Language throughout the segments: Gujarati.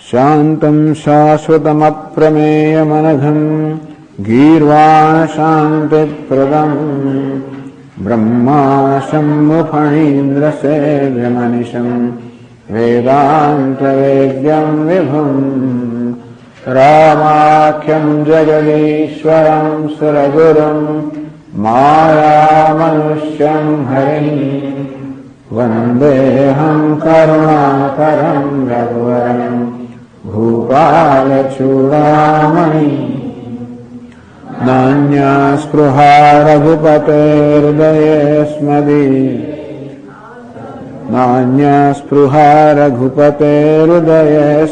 शान्तं शाश्वतमप्रमेयमनघम् गीर्वाणशान्तिप्रदम् ब्रह्माशम्भुफणीन्द्रसेव्यमनिशम् वेदान्तवेद्यम् विभुम् रामाख्यम् जगदीश्वरम् सुरगुरुम् मायामनुष्यम् हरिम् वन्देऽहम् करुणाकरम् रघुवरम् भूपालचूडामणि नान्या स्पृहा रघुपतेर्हृदये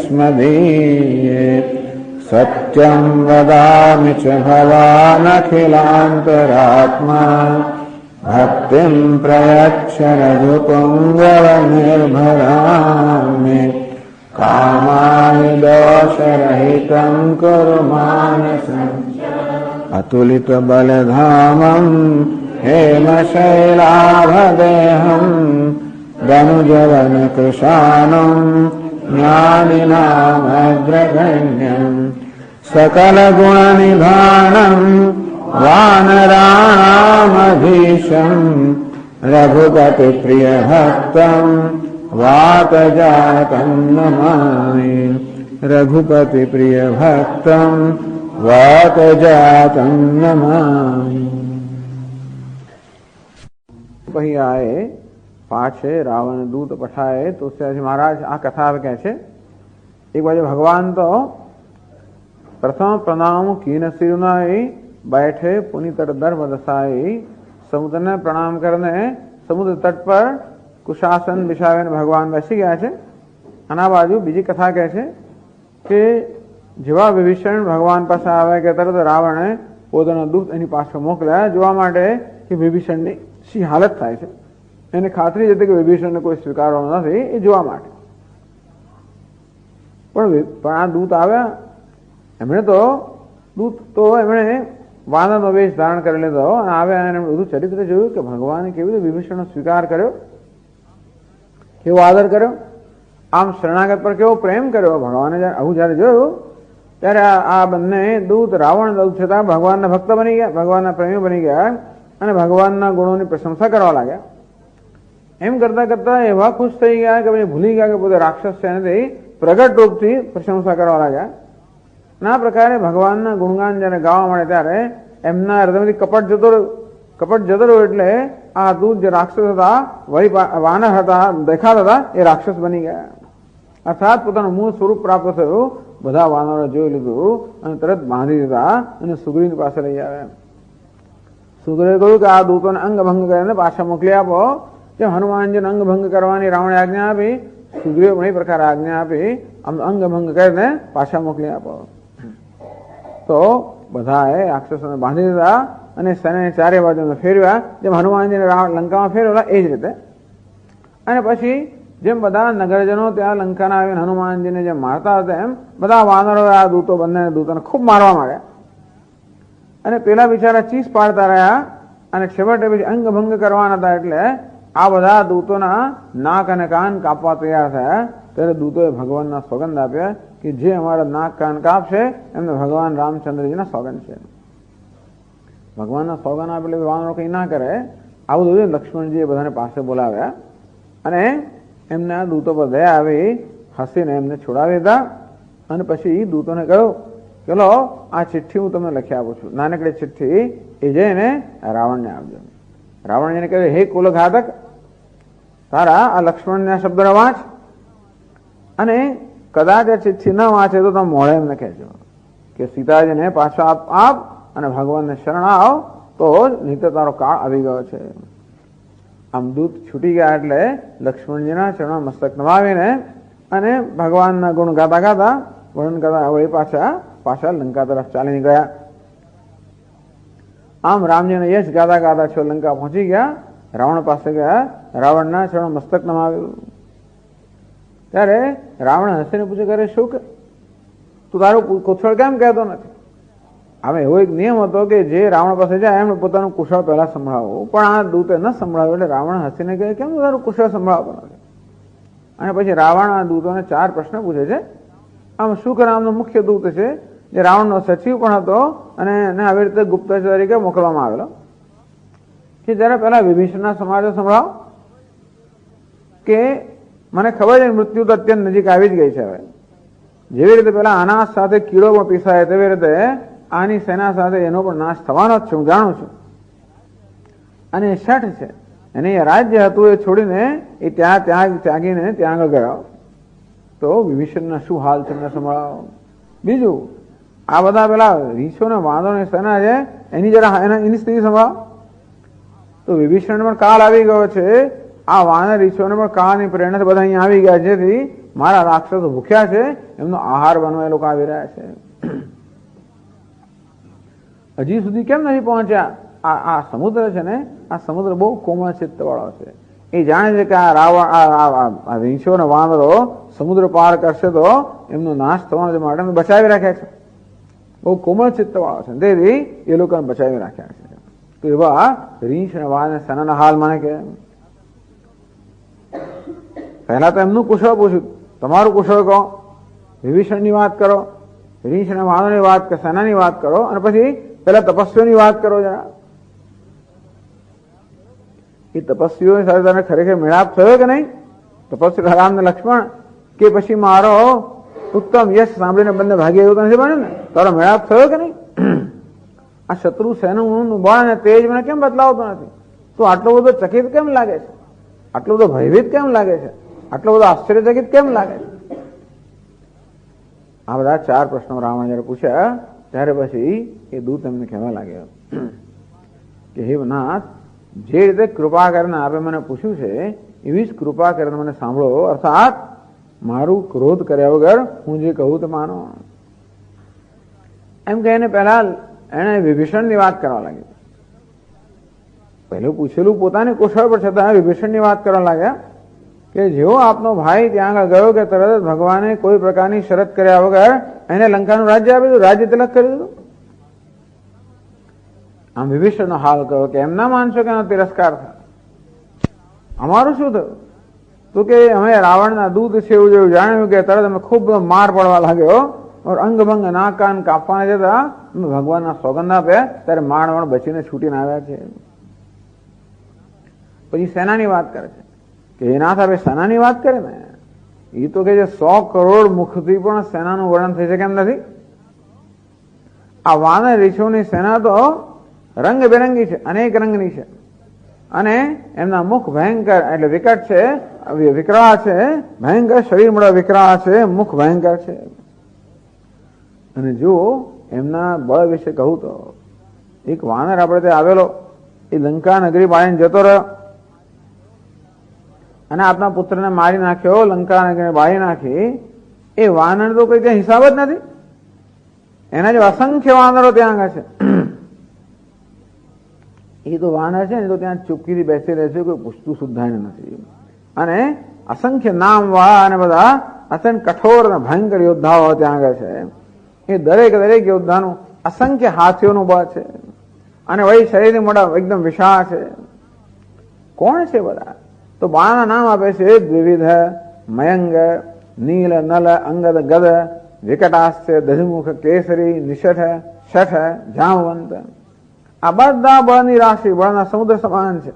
स्मदीये सत्यम् वदामि च भवानखिलान्तरात्मा भक्तिम् प्रयच्छ रघुपुङ्गवनिर्भरामि कामानि दोषरहितम् कुरु मानसम् अतुलितबलधामम् हेमशैलाभदेहम् दनुजवनकृशानम् ज्ञानिनामग्रगण्यम् सकलगुणनिधानम् वानराणामधीशम् रघुपतिप्रियभक्तम् वातजातम् नमामि रघुपतिप्रियभक्तम् वातजातम् नमामि। वही आए पाछे रावण दूत पठाए तो उससे महाराज आ कथा कहे छे एक बाजू भगवान तो प्रथम प्रणाम कीन सिरुनाई बैठे पुनि तट दर्भ दसाई समुद्र ने प्रणाम करने समुद्र तट पर कुशासन बिछावे भगवान बेसी गया है। आना बाजू बीजी कथा कहे छे कि जेवा विभीषण भगवान पास आवे के तरत रावणे પોતાના દૂત એની પાછળ મોકલ્યા જોવા માટે કે વિભીષણની શી હાલત થાય છે। એને ખાતરી હતી કે વિભીષણને કોઈ સ્વીકારવાનો નથી એ જોવા માટે પણ આ દૂત આવ્યા એમણે તો દૂત તો એમણે વાનરનો વેશ ધારણ કરી લીધો અને આવ્યા અને બધું ચરિત્ર જોયું કે ભગવાને કેવી રીતે વિભીષણનો સ્વીકાર કર્યો, કેવો આદર કર્યો, આમ શરણાગત પર કેવો પ્રેમ કર્યો। ભગવાને આવું જયારે જોયું ત્યારે આ બંને દૂત રાવણ દૂત છતાં ભગવાનના ભક્ત બની ગયા, ભગવાનના પ્રેમી બની ગયા અને ભગવાનના ગુણોની પ્રશંસા કરવા લાગ્યા। એમ કરતા કરતા એવા ખુશ થઈ ગયા કે પછી ભૂલી ગયા કે પોતે રાક્ષસ છે અને તે પ્રગટ રૂપથી પ્રશંસા કરવા લાગ્યા। આ પ્રકારે ભગવાનના ગુણગાન જયારે ગાવા મળે ત્યારે એમના હૃદયમાંથી કપટ જતો રહ્યો એટલે આ દૂત જે રાક્ષસ હતા વળી વાનર હતા દેખાતા હતા એ રાક્ષસ બની ગયા અર્થાત પોતાનું મૂળ સ્વરૂપ પ્રાપ્ત થયું। બધા વાનરો જોઈ લીધું અને તરત બાંધી દીધા અને સુગ્રીવ પાસે લઈ આવ્યા। સુગ્રીવે કહ્યું કે આ દૂતોને અંગભંગ કરીને પાછા મોકલી આપો। જેમ હનુમાનજીને અંગભંગ કરવાની રાવણે આજ્ઞા આપી સુગ્રીવે પણ એ પ્રકારે આજ્ઞા આપી અંગભંગ કરીને પાછા મોકલી આપો। તો બધાએ રાક્ષસોને બાંધી દીધા અને સને ચારે બાજુ ફેરવ્યા જેમ હનુમાનજીને લંકામાં ફેરવેલા એ જ રીતે। અને પછી જેમ બધા નગરજનો ત્યાં લંકાના આવીને હનુમાનજીને જેમ મારતા હતા એમ બધા વાનરો આ દૂતો બંને દૂતોને ખૂબ મારવા માંડ્યા અને પેલા બિચારા ચીસ પાડતા રહ્યા અને છેવટે પછી અંગભંગ કરવાના હતા એટલે આ બધા દૂતોના નાક અને કાન કાપવા તૈયાર થયા। ત્યારે દૂતોએ ભગવાનના સોગંદ આપ્યા કે જે અમારા નાક કાન કાપશે એમને ભગવાન રામચંદ્રજીના સોગંદ છે। ભગવાનના સોગંદ આપે એટલે વાનરો કંઈ ના કરે। આવું બધું લક્ષ્મણજીએ બધાને પાસે બોલાવ્યા અને એમને આ દૂતો પર દયા આવી હસીને એમને છોડાવી દીધા અને પછી દૂતોને કહ્યું કે લો આ ચિઠ્ઠી હું તમને લખી આપું છું, નાનકડી ચિઠ્ઠી એ જઈને રાવણને આપજો। રાવણજીને કહ્યું હે કુલઘાતક તારા આ લક્ષ્મણના શબ્દને વાંચ અને કદાચ આ ચિઠ્ઠી ન વાંચે તો તમે મોડે એમને કહેજો કે સીતાજીને પાછો આપ અને ભગવાનને શરણ આવ તો નહીં તો તારો કાળ આવી ગયો છે। આમ દૂત છૂટી ગયા એટલે લક્ષ્મણજીના ચરણો મસ્તક નમાવીને અને ભગવાનના ગુણ ગાતા ગાતા વર્ણન કરતા વળી પાછા લંકા તરફ ચાલી નીકળ્યા। આમ રામજીને યશ ગાતા ગાતા છો લંકા પહોંચી ગયા। રાવણ પાસે ગયા, રાવણના ચરણો મસ્તક નમાવ્યું। ત્યારે રાવણ હસીને પૂછે કરે શું કે તું તારું કુશળ કેમ કહેતો નથી? હવે એવો એક નિયમ હતો કે જે રાવણ પાસે જાય એમને પોતાનું કુશળ પહેલા સંભળાવવું, પણ આ દૂતે ન સંભળાવ્યું એટલે રાવણ હસીને કહે કેમ તારું કુશળ સંભળાવતો નથી? અને પછી રાવણ આ દૂતોને 4 પ્રશ્ન પૂછે છે આમ શુક નામનો મુખ્ય દૂત છે, જે રાવણનો સચિવ પણ હતો અને એને આવી રીતે ગુપ્તચર તરીકે મોકલવામાં આવેલો કે જયારે પેલા વિભીષણના સમાચાર સંભળાવો કે મને ખબર છે મૃત્યુ તો અત્યંત નજીક આવી જ ગઈ છે. હવે જેવી રીતે પેલા અનાજ સાથે કીડો પણ પીસાય તેવી રીતે આની સેના સાથે એનો પણ નાશ થવાનો જ છે, હું જાણું છું. અને શઠ છે, એને રાજ્ય હતું એ છોડીને એ ત્યાગીને ત્યાં આગળ ગયો. તો વિભીષણના શું હાલ છે એમને સંભળાવો. બીજું આ બધા પેલા રીછો ને વાંદોની સેના છે એની જરા એની સ્થિતિ સંભળાવો. તો વિભીષણ પણ કાળ આવી ગયો છે, આ વાનર રીછોને પણ કાળની પ્રેરણાથી બધા અહીંયા આવી ગયા, જેથી મારા રાક્ષસો ભૂખ્યા છે, એમનો આહાર બનવા એ લોકો આવી રહ્યા છે. હજી સુધી કેમ નથી પહોંચ્યા? આ સમુદ્ર છે ને, આ સમુદ્ર બહુ કોમળ ચિત્ત વાળો છે. એ જાણે છે કે આ રાવણ રીંછો ને વાંદરો સમુદ્ર પાર કરશે તો એમનો નાશ થવાનો માટે બચાવી રાખ્યા છે. બહુ કોમળ ચિત્ત વાળો છે, તેથી એ લોકોને બચાવી રાખ્યા છે. તો એવા રીંછ અને વાંદ સેનાના હાલ મને કે પહેલા તો એમનું કુશળ પૂછ્યું, તમારું કુશળ કહો, વિભીષણની વાત કરો, રીંછ અને વાંદોની વાત કે સેનાની વાત કરો, અને પછી પેલા તપસ્વીઓની વાત કરો જરા. એ તપસ્વીઓની સાથે તને ખરેખર મેળાપ થયો કે નહીં? તપસ્વી રામ ને લક્ષ્મણ કે પછી મારો ઉત્તમ યશ સાંભળીને બંને ભાગી એવું તો નથી બન્યું ને? તારો મેળાપ થયો કે નહીં? આ શત્રુ સેનાનું બળ અને તેજ મને કેમ બદલાવતો નથી? તું આટલો બધો ચકિત કેમ લાગે છે? આટલો બધો ભયભીત કેમ લાગે છે? આટલો બધો આશ્ચર્યચકિત કેમ લાગે છે? આ બધા 4 પ્રશ્નો રાવણ જયારે પૂછ્યા ત્યારે પછી એ દૂત એમને કહેવા લાગ્યો કે હે નાથ, જે રીતે કૃપા કરીને આપે મને પૂછ્યું છે એવી જ કૃપા કરીને મને સાંભળો, અર્થાત મારું ક્રોધ કર્યા વગર હું જે કહું તો માનો. એમ કહીને પહેલા એને વિભીષણની વાત કરવા લાગી. પહેલું પૂછેલું પોતાની કુશળ પર છતાં વિભીષણની વાત કરવા લાગ્યા કે જેવો આપનો ભાઈ ત્યાં આગળ ગયો કે તરત જ ભગવાને કોઈ પ્રકારની શરત કર્યા વગર એને લંકાનું રાજ્ય આપી દીધું, રાજ્ય તિલક કરી દીધું. આમ વિભીષણનો હાલ કહ્યો કે એમ ના માનશો કે એનો તિરસ્કાર થાય. અમારું શું થયું? તો કે અમે રાવણના દૂત છે એવું જેવું જાણ્યું કે તરત અમે ખૂબ માર પડવા લાગ્યો, અંગભંગ ના કાન કાપવાના જતા ભગવાનના સોગંદ આપ્યા, ત્યારે માણવણ બચીને છૂટીને આવ્યા છે. પછી સેનાની વાત કરે છે કે એના સાથે સેનાની વાત કરે ને, એ તો કે 100 કરોડ મુખથી પણ સેનાનું વર્ણન થઈ શકે એમ નથી. આ વાનર રીછોની સેના તો રંગબેરંગી છે, અનેક રંગની છે, અને એમના મુખ ભયંકર એટલે વિકટ છે, વિકરાળ છે, ભયંકર શરીર મળે વિકરાળ છે, મુખ ભયંકર છે. અને જો એમના બળ વિશે કહું તો એક વાનર આપણે ત્યાં આવેલો, એ લંકા નગરી બાળીને જતો રહ્યો અને આપના પુત્રને મારી નાખ્યો, લંકા નગરીને બાળી નાખી. એ વાનર તો કોઈ ત્યાં હિસાબ જ નથી. એના જે અસંખ્ય વાનરો ત્યાં આગળ છે. એ તો વાનર છે ને, તો ત્યાં ચૂપકીથી બેસી રહે છે, કોઈ પૂછતું સુદ્ધા નથી. અને અસંખ્ય નામ વાળા અને બધા અત્યંત કઠોર અને ભયંકર યોદ્ધાઓ ત્યાં આગળ છે. એ દરેક યોદ્ધાનું અસંખ્ય હાથીઓનું બળ છે, અને વળી શરીરની મોટા એકદમ વિશાળ છે. કોણ છે બધા? તો બાળના નામ આપે છે દ્વિવિધ, મયંગ, નીલ, નલ, અંગદ, ગદ, વિકટાસ્ય, દધમુખ, કેસરી, નિષઠ, શઠ, જામવંત. આ બધા બળની રાશિ, બળના સમુદ્ર સમાન છે.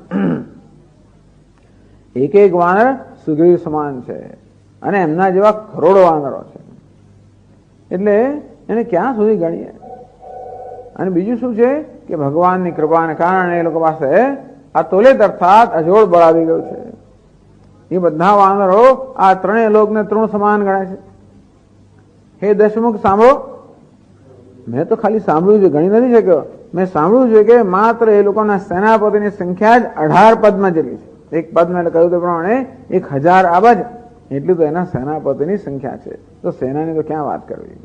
એક એક વાનર સુગ્રીવ સમાન છે, અને એમના જેવા કરોડો વાનરો છે. એટલે એને ક્યાં સુધી ગણીએ? અને બીજું શું છે કે ભગવાનની કૃપાને કારણે એ લોકો પાસે આ તોલેત અર્થાત અજોડ બળ આવી ગયું છે. એ બધા વાનરો આ ત્રણેય લોકને તૃણ સમાન ગણાય છે. હે દશમુખ સાંભળો, મેં તો ખાલી સાંભળ્યું છે, ગણી નથી શક્યો. મેં સાંભળ્યું છે કે માત્ર એ લોકોના સેનાપતિની સંખ્યા જ 18 પદમાં જેટલી છે. એક પદમાં એટલે કહ્યું તે પ્રમાણે 1000 અબજ એટલી તો એના સેનાપતિની સંખ્યા છે. તો સેનાની તો ક્યાં વાત કરવી.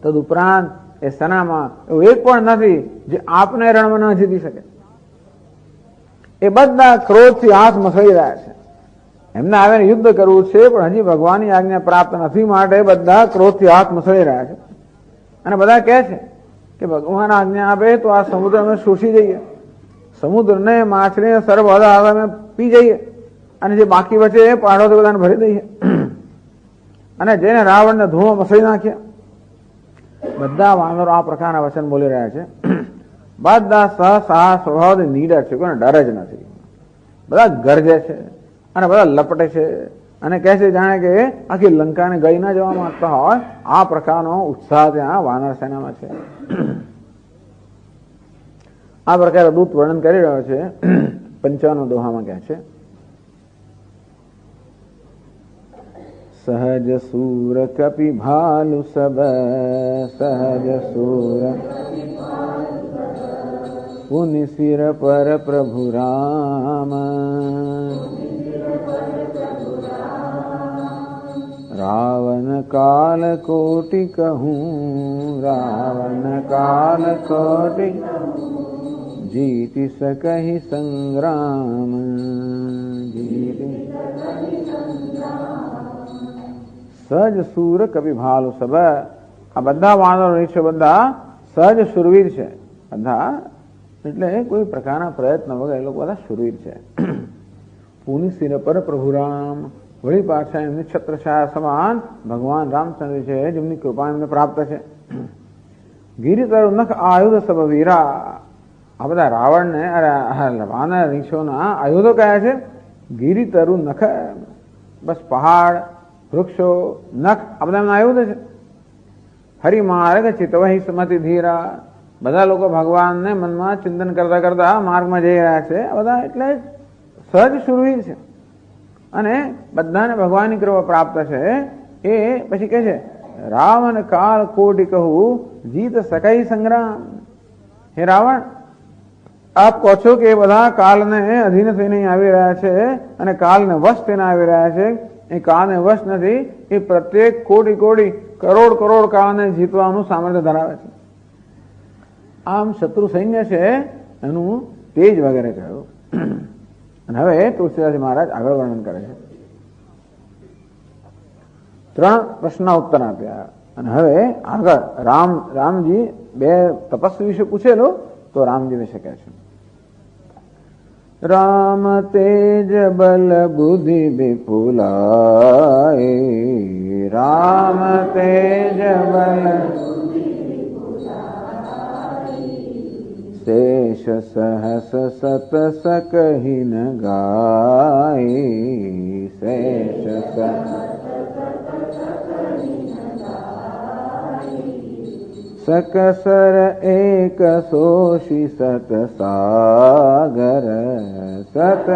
તદુપરાંત એ સેનામાં એવું એક પણ નથી જે આપને રણમાં ન જીતી શકે. એ બધા ક્રોધથી હાથ મસળી રહ્યા છે. એમને આવીને યુદ્ધ કરવું છે, પણ હજી ભગવાનની આજ્ઞા પ્રાપ્ત નથી, માટે બધા ક્રોધથી હાથ મસળી રહ્યા છે. અને બધા કહે છે કે ભગવાન આજ્ઞા આપે તો આ સમુદ્ર અમે શોષી જઈએ, સમુદ્રને, માછલીને, સર્વ અમે પી જઈએ, અને જે બાકી બચે એ પહાડોથી બધાને ભરી દઈએ. અને જેને રાવણને ધૂળો મસળી નાખ્યા. બધા વાનરો આ પ્રકારના વચન બોલી રહ્યા છે. બધા સહસા સ્વભાવથી નીડર છે, કોઈને ડર જ નથી. બધા ગરજે છે અને બધા લપટે છે અને કહે છે જાણે કે આખી લંકાને ગઈ ના જવા માંગતા હોય આ પ્રકારનો ઉત્સાહ ત્યાં વાનર સેનામાં છે. આ પ્રકારે દૂત વર્ણન કરી રહ્યો છે. 55 દોહામાં કહે છે, સહજ સૂર કપિ ભાલુ સબ, સહજ સૂર પુનિ સિર પર પ્રભુ રામ, રાવણ કાલ કોટિ કહું, રાવણ કાલ કોટિ જીતી सकहि સંગ્રામ, જીતી સહજ સૂર કપિ ભાલુ સબ. આ બધા વાનરો છે બધા સહજ શુરવીર છે. બધા એટલે કોઈ પ્રકારના પ્રયત્ન વગર એ લોકો બધા શુરવીર છે. પુનિ સિર પર પ્રભુ રામ, વળી પાછા એમની છત્રછાયા સમાન ભગવાન રામચંદ્ર છે જેમની કૃપા એમને પ્રાપ્ત છે. ગિરિ તરુ નખ આયુધ સબ વીરા. આ બધા રાવણને વાનર રીંછોના આયુધો કયા છે? ગિરિ તરુ નખ, બસ પહાડ, વૃક્ષો, નખ, આ બધા એમના આયુધ છે. હરિમાર્ગ ચિતવહી સમતિ ધીરા. બધા લોકો ભગવાનને મનમાં ચિંતન કરતા કરતા માર્ગમાં જઈ રહ્યા છે. આ બધા એટલે સહજ શુરવીર છે અને બધાને ભગવાનની કૃપા પ્રાપ્ત છે. એ પછી કહે છે રાવણ કાળ કોટિ કહું જીત સકાઈ સંગ્રામ. હે રાવણ, આપ કહો છો કે એ બધા કાલને અધીન થઈને આવી રહ્યા છે અને કાલને વશ થઈને આવી રહ્યા છે. એ કાળને વશ નથી, એ પ્રત્યેક કોટી કોટી કરોડ કરોડ કાળને જીતવાનું સામર્થ્ય ધરાવે છે. આમ શત્રુ સૈન્ય છે એનું તેજ વગેરે કહ્યું. અને હવે તુલસીદાસજી મહારાજ આગળ વર્ણન કરે છે. 3 પ્રશ્નના ઉત્તર આપ્યા અને હવે આગળ રામજી 2 તપસ્વી વિશે પૂછેલું તો રામજી વિશે કહે છે. રામ તેજ બલ બુદ્ધિ વિપુલાય, રામ તેજ બલ શેષ સહસ સત सकहि न गाय, શેષ सकसर एक सोषि सत सागर, सत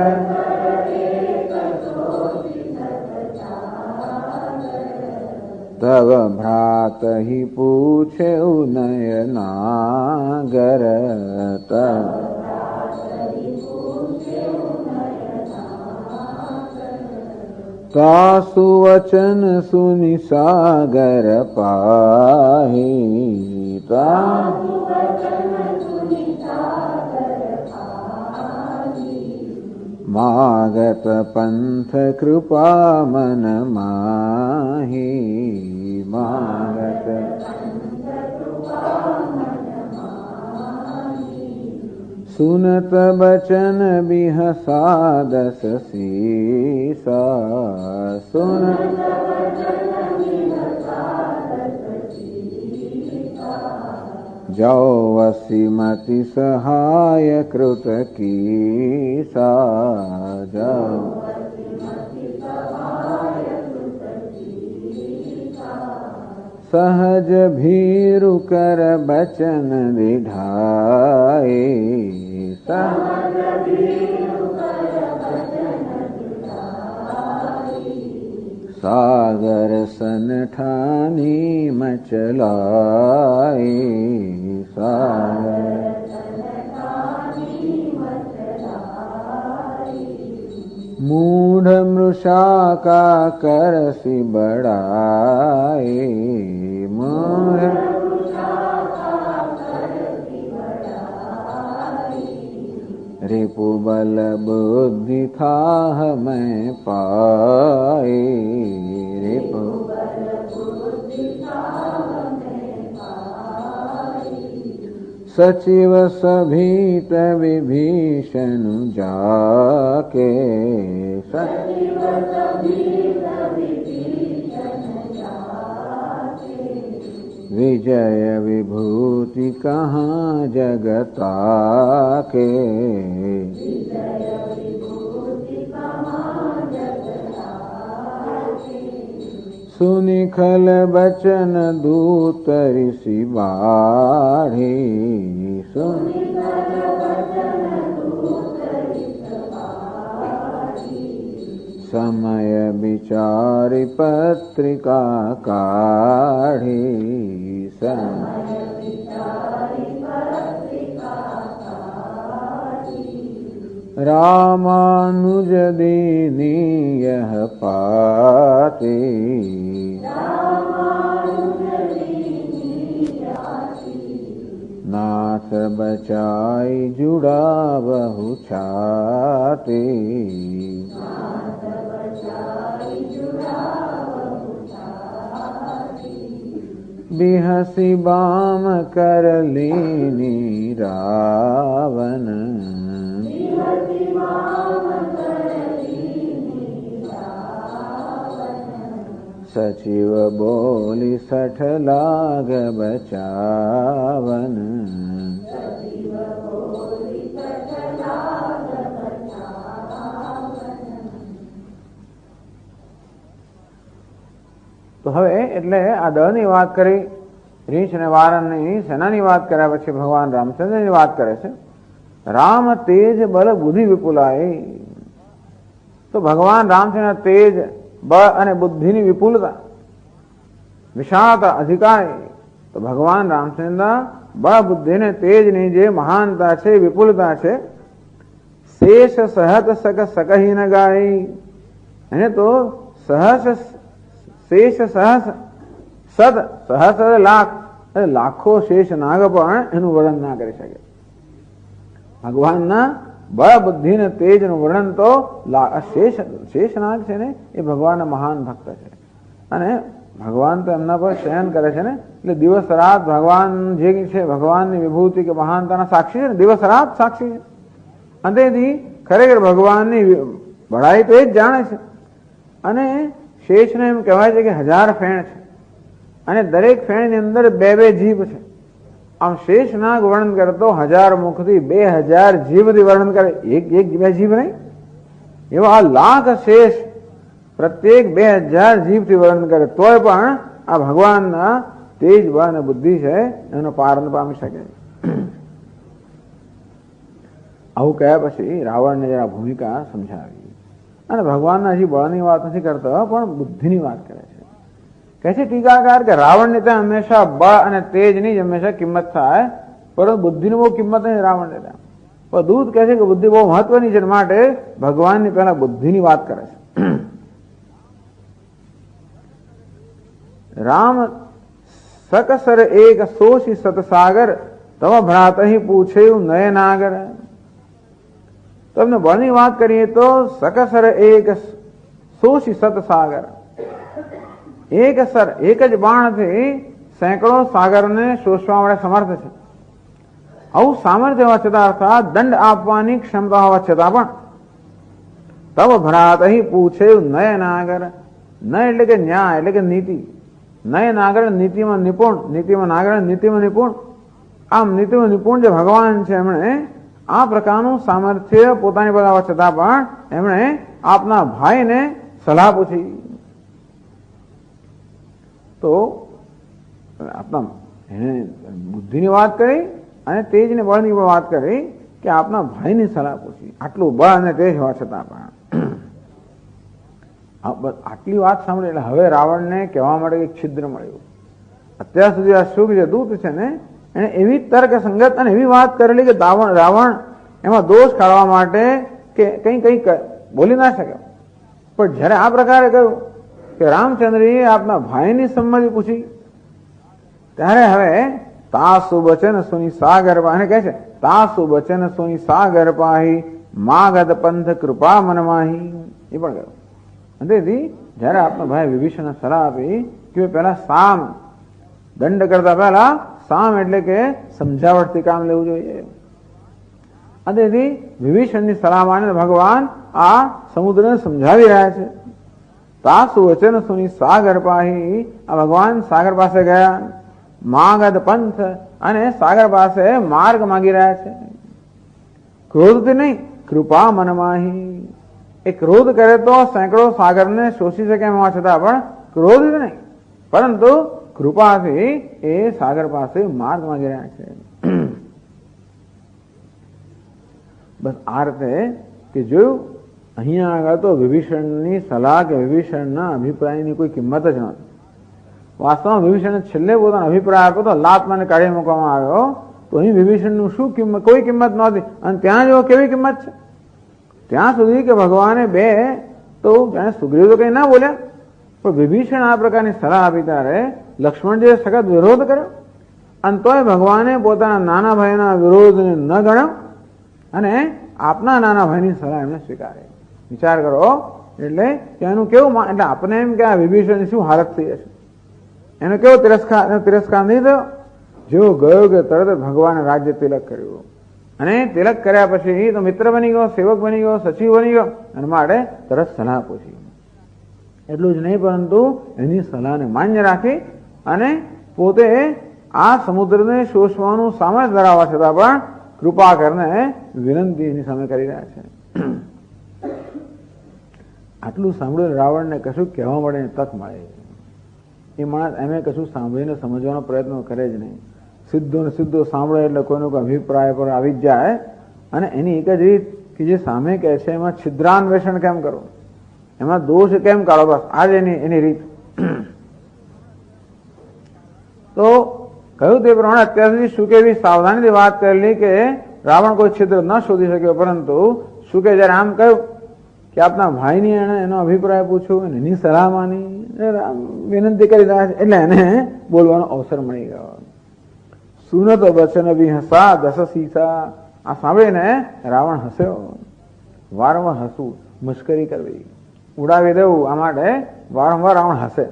तव भ्रात ही पूछे नयनागर, तव तासु वचन सुनि सागर पाहि, मागत पंथ कृपा मन माहि, मागत सुनत बचन बिहसादस सीसा, सुनत जो वसीमति सहाय कृत कीसा, जो सहज भीरु कर बचन दिढ़ाए, सागर सन ठानी मचलाए, सागर मूढ़ मृषा का करसि बढ़ाए, मूढ़ रिपु बल बुद्धि थाह मैं पाए, रिपु सचिव सभीत विभीषण जाके, विजय विभूति कहाँ जगता के, सुनिखल बचन दूत ऋषि बाढ़ी, समय विचारि पत्रिका काढ़ी, रामानुज दीनी यह पाती, नाथ बचाई जुड़ा बहु छाती, बिहसी बाम कर लीनी रावण, सचिव बोली सठ लाग बचावन, તો હવે એટલે આ દળની વાત કરી, રીંછ અને વારણની સેનાની વાત કર્યા પછી ભગવાન રામચંદ્રની વાત કરે છે. રામ તેજ બલ બુદ્ધિ વિપુલાય, તો ભગવાન રામચંદ્ર તેજ બળ અને બુદ્ધિની વિપુલતા, વિશાળતા, અધિકારી, તો ભગવાન રામચંદ્ર બળ બુદ્ધિ ને તેજની જે મહાનતા છે, વિપુલતા છે, શેષ સહત સક સકહી ન ગાય, એને તો સહસ શેષ સહસ સદ સહસ લાખ લાખો શેષ નાગ પણ એનું વર્ણન ના કરી શકે. ભગવાનના બળ બુદ્ધિ ને તેજનું વર્ણન તો શેષ નાગ છે ને એ ભગવાનના મહાન ભક્ત છે, અને ભગવાન તો એમના પર શયન કરે છે ને, એટલે દિવસ રાત ભગવાન જે છે ભગવાનની વિભૂતિ કે મહાનતાના સાક્ષી છે ને, દિવસ રાત સાક્ષી છે. અંતેથી ખરેખર ભગવાનની બળાઈ તો એ જ જાણે છે. અને શેષને એમ કહેવાય છે કે 1000 ફેણ છે, અને દરેક ફેણની અંદર 2 જીભ છે. આમ શેષ નાગ વર્ણન કરે તો 1000 મુખથી 2000 જીભથી વર્ણન કરે, એક 2 જીભ નહીં, એવા લાખ શેષ પ્રત્યેક 2000 જીભથી વર્ણન કરે તોય પણ આ ભગવાનના તેજ બળ અને બુદ્ધિ છે એનો પાર ન પામી શકે. આવું કહ્યા પછી રાવણને જરા ભૂમિકા સમજાવી, અને ભગવાનના હજી બળની વાત નથી કરતો પણ બુદ્ધિની વાત કરે છે. કહે છે ટીકાકાર કે રાવણને ત્યાં હંમેશા બળ અને તેજની જ હંમેશા કિંમત થાય, પરંતુ બુદ્ધિની બહુ કિંમત નહીં રાવણને ત્યાં. પણ દૂત કહે છે કે બુદ્ધિ બહુ મહત્વની છે, માટે ભગવાનની પહેલા બુદ્ધિની વાત કરે છે. રામ સકસર એક સોશી સતસાગર, તમ ભ્રાતહિ પૂછેયું નયનાગર. તમને બળની વાત કરીએ તો સકસર એક સોશી સતસાગર, એક સર એક જ બાણથી સેંકડો સાગરને શોષવા માટે સમર્થ છે. આવું સામર્થ્ય હોવા છતાં, અર્થાત દંડ આપવાની ક્ષમતા હોવા છતાં પણ તવ ભ્રાત અહીં પૂછેયું નયનાગર. નય એટલે કે ન્યાય, એટલે કે નીતિ. નયનાગર નીતિમાં નિપુણ, નીતિમાં નાગર નીતિમાં નિપુણ. આમ નીતિમાં નિપુણ જે ભગવાન છે, એમણે આ પ્રકારનું સામર્થ્ય પોતાની પાસે હોવા છતાં પણ એમણે આપના ભાઈને સલાહ પૂછી. તો આપના બુદ્ધિની વાત કરી અને તેજની બળની પણ વાત કરી કે આપના ભાઈની સલાહ પૂછી. આટલું બળ અને તેજ હોવા છતાં પણ આટલી વાત સાંભળી એટલે હવે રાવણને કહેવા માટે એક છિદ્ર મળ્યું. અત્યાર સુધી આ શુભ જે દૂત છે ને, એને એવી તર્ક સંગત અને એવી વાત કરેલી કે રાવણ એમાં દોષ કાઢવા માટે કે કઈ બોલી ના શકે. પણ જયારે આ પ્રકારે કહ્યું કે રામચંદ્રએ આપના ભાઈની સંમતિ પૂછી, ત્યારે હવે તાસુ બચન સુની સાગર પાહી કહે છે, તાસુ બચન સુની સાગર પાહી માગદ પંથ કૃપા મનમાહી. એ પણ કહ્યું. તેથી જયારે આપનો ભાઈ વિભીષણ સલાહ આપી કે પેલા સામ દંડ કરતા પહેલા સામ એટલે કે સમજાવટથી કામ લેવું જોઈએ. તેથી વિભીષણની સલાહ માને ભગવાન આ સમુદ્રને સમજાવી રહ્યા છે. તાસુ વચન સુની સાગર પાહી, આ ભગવાન સાગર પાસે ગયા માગદ પંથ, અને સાગર પાસે માર્ગ માગી રહ્યા છે. ક્રોધથી નહીં, કૃપા મનમાહી. એ ક્રોધ કરે તો સેંકડો સાગરને શોષી શકે એમ હોવા છતાં પણ ક્રોધ નહીં, પરંતુ કૃપાથી એ સાગર પાસે માર્ગ માગી રહ્યા છે. બસ આ રીતે કે જોયું, અહીંયા આગળ તો વિભીષણની સલાહ કે વિભીષણના અભિપ્રાયની કોઈ કિંમત જ નહોતી. વાસ્તવમાં વિભીષણે છેલ્લે પોતાનો અભિપ્રાય આપ્યો તો લાતમાને કાઢી મૂકવામાં આવ્યો, તો અહીં વિભીષણનું શું કિંમત, કોઈ કિંમત નહોતી. અને ત્યાં જો કેવી કિંમત છે, ત્યાં સુધી કે ભગવાને બે તો જાણે સુગ્રીવ તો કઈ ના બોલ્યા, પણ વિભીષણ આ પ્રકારની સલાહ આપી ત્યારે લક્ષ્મણજીએ સખત વિરોધ કર્યો, અને તોય ભગવાને પોતાના નાના ભાઈના વિરોધને ન ગણ્યો અને આપના નાના ભાઈની સલાહ એમણે સ્વીકારી. વિચાર કરો, એટલે એનું કેવું, એટલે આપણે એમ કે આ વિભીષણની શું હાલત થઈ હશે, એનો કેવો તિરસ્કાર નહીં થયો. જેવો ગયો કે તરત ભગવાને રાજ્ય તિલક કર્યું, અને તિલક કર્યા પછી તો મિત્ર બની ગયો, સેવક બની ગયો, સચિવ બની ગયો, અને માટે તરત સલાહ પૂછી. એટલું જ નહીં, પરંતુ એની સલાહને માન્ય રાખી અને પોતે આ સમુદ્રને શોષવાનું સામર્થ્ય ધરાવવા છતાં પણ કૃપા કરીને વિનંતી એની સામે કરી રહ્યા છે. આટલું સાંભળ્યું રાવણને કશું કહેવા મળે તક મળે. એ માણસ એમ કશું સાંભળીને સમજવાનો પ્રયત્ન કરે જ નહીં. સીધો ને સીધો સાંભળે એટલે કોઈનો કોઈ અભિપ્રાય પર આવી જ જાય, અને એની એક જ રીત કે જે સામે કહે છે એમાં છિદ્રાન્વેષણ કેમ કરવું, એમાં દોષ કેમ કાઢો, બસ આ જ એની રીત. તો કહ્યું તે પ્રમાણે અત્યાર સુધી શુકે એવી સાવધાનીથી વાત કરેલી કે રાવણ કોઈ છિદ્ર ન શોધી શક્યો, પરંતુ શુકે જયારે આમ કહ્યું કે આપના ભાઈની એને એનો અભિપ્રાય પૂછ્યો, એની સલાહ માની, વિનંતી કરી રહ્યા છે, એટલે એને બોલવાનો અવસર મળી ગયો. સુનત વચન વિહસા દસ સીસા. આ સાંભળીને રાવણ હસ્યો. વારંવાર હસવું, મશ્કરી કરવી, ઉડાવી દેવું, આ માટે વારંવાર રાવણ હસે.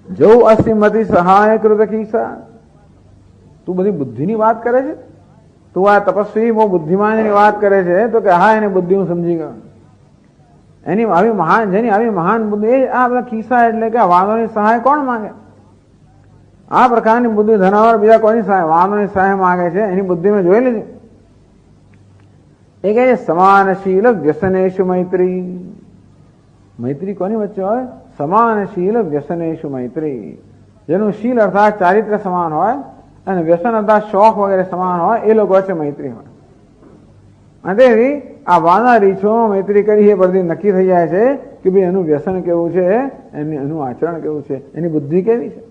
જો અસીમતી સહાય કૃત કીસા. તું બધી બુદ્ધિની વાત કરે છે, તું આ તપસ્વી બહુ બુદ્ધિમાનની વાત કરે છે, તો કે હા એની બુદ્ધિ હું સમજી ગયો. એની આવી મહાન, જેની આવી મહાન બુદ્ધિ, એ આ બધા કિસ્સા એટલે કે વાનોની સહાય કોણ માંગે? આ પ્રકારની બુદ્ધિ ધરાવનાર બીજા કોની સહાય, વાનોની સહાય માંગે છે. એની બુદ્ધિ મેં જોઈ લીધી. એ કહે છે સમાનશીલ વ્યસનેશુ મૈત્રી. મૈત્રી કોની વચ્ચે હોય? સમાનશીલ વ્યસનેશુ મૈત્રી. જેનું શીલ અર્થાત ચારિત્ર સમાન હોય અને વ્યસન અર્થાત શોખ વગેરે સમાન હોય, એ લોકો વચ્ચે મૈત્રી હોય. અને તેથી આ વાના રીછોમાં મૈત્રી કરી એ બધી નક્કી થઈ જાય છે કે ભાઈ એનું વ્યસન કેવું છે, એનું આચરણ કેવું છે, એની બુદ્ધિ કેવી છે.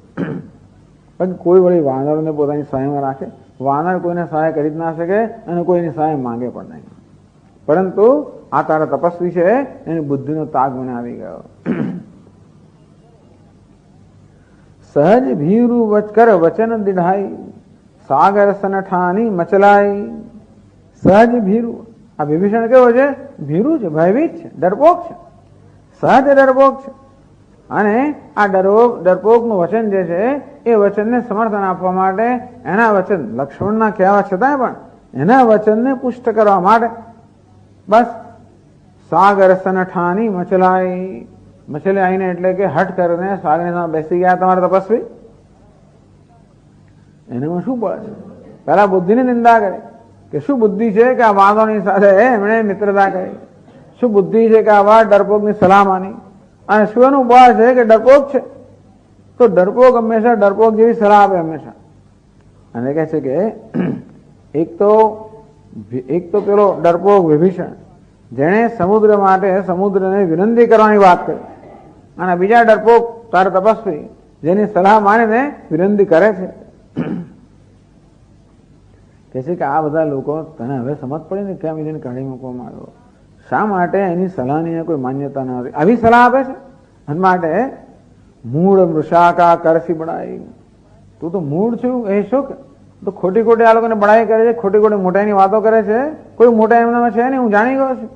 પણ કોઈ વળી વાનરને પોતાની સહાયમાં રાખે, વાનર કોઈને સહાય કરી જ ના શકે અને કોઈની સહાય માંગે પણ નહીં. પરંતુ આ તારા તપસ્વી છે, એની બુદ્ધિનો તાગ મને આવી ગયો. સહજ ભીરુ કર વચન દીઢાઈ, સાગર સનઠાની મચલાઈ. સહજ ભીરુ. આ વિભીષણ કેવો છે? ભીરુ છે, ભયભીત છે, ડરપોક છે, સહજ ડરપોક છે. અને આ ડરપોકનું વચન જે છે એ વચનને સમર્થન આપવા માટે, એના વચન લક્ષ્મણના કહેવા છતાંય પણ એના વચનને પુષ્ટ કરવા માટે બસ સાગર સનઠાની મચલાઈ. મચલાઈને એટલે કે હઠ કરીને સાગરની સામે બેસી ગયા તમારા તપસ્વી. એનામાં શું પડે છે? પહેલા બુદ્ધિની નિંદા કરી કે શું બુદ્ધિ છે કે આ વાંધોની સાથે એમણે મિત્રતા કરી, શું બુદ્ધિ છે કે આ વાત ડરપોકની સલાહ માની, અને શું એનું બળ છે કે ડરપોક છે. તો ડરપોક હંમેશા ડરપોક જેવી સલાહ આપે હંમેશા. અને કહે છે કે એક તો પેલો ડરપોક વિભીષણ, જેણે સમુદ્ર માટે સમુદ્રને વિનંતી કરવાની વાત કરી, અને બીજા ડરપોક તારા તપસ્વી, જેની સલાહ માનીને વિનંતી કરે છે. કહે છે કે આ બધા લોકો તને હવે સમજ પડી ને કેમ એને કાઢી મૂકવામાં આવ્યો, શા માટે એની સલાહની કોઈ માન્યતા ન હતી, આવી સલાહ આપે છે. અને માટે મૂળ મૃષાકા કરસી બડાઈ. તું તો મૂળ છું એ શું કે તો ખોટી ખોટી આ લોકોને બડાઈ કરે છે, ખોટી ખોટી મોટાઈની વાતો કરે છે. કોઈ મોટા એમનામાં છે નહીં, હું જાણી ગયો છું.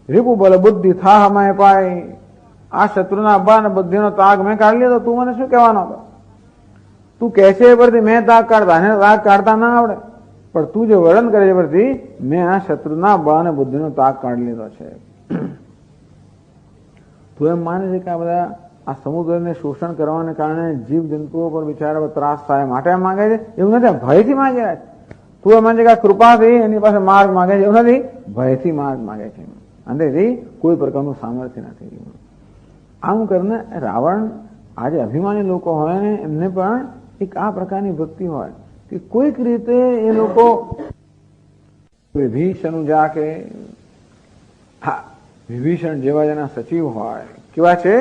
રીપુ બલ બુદ્ધિ થા હમાય પાય. આ શત્રુના અબ્બા અને બુદ્ધિનો તાગ મેં કાઢી લીધો, તું મને શું કહેવાનો હતો? તું કહે છે એ પરથી મેં તાગ કાઢતા, એને તાગ કાઢતા ના આવડે, પણ તું જે વર્ણન કરે છે પરથી મેં આ શત્રુના અબ્બા અને બુદ્ધિનો તાગ કાઢી લીધો છે. તું એમ માને છે કે આ બધા આ સમુદ્રને શોષણ કરવાને કારણે જીવ જંતુઓ પર બિચારા ત્રાસ થાય માટે આ માંગે છે એવું નથી, ભયથી માંગે છે. તું એમ માને કે કૃપાથી એની પાસે માર્ગ માંગે છે એવું નથી, ભયથી માર્ગ માંગે છે. અંદરથી કોઈ પ્રકારનું સામર્થ્ય નથી. આમ કરીને રાવણ આજે અભિમાની લોકો હોય ને એમને પણ એક આ પ્રકારની વૃત્તિ હોય કે કોઈક રીતે એ લોકો વિભીષણ જાકે, હા વિભીષણ જેવા જેના સચિવ હોય, કેવા છે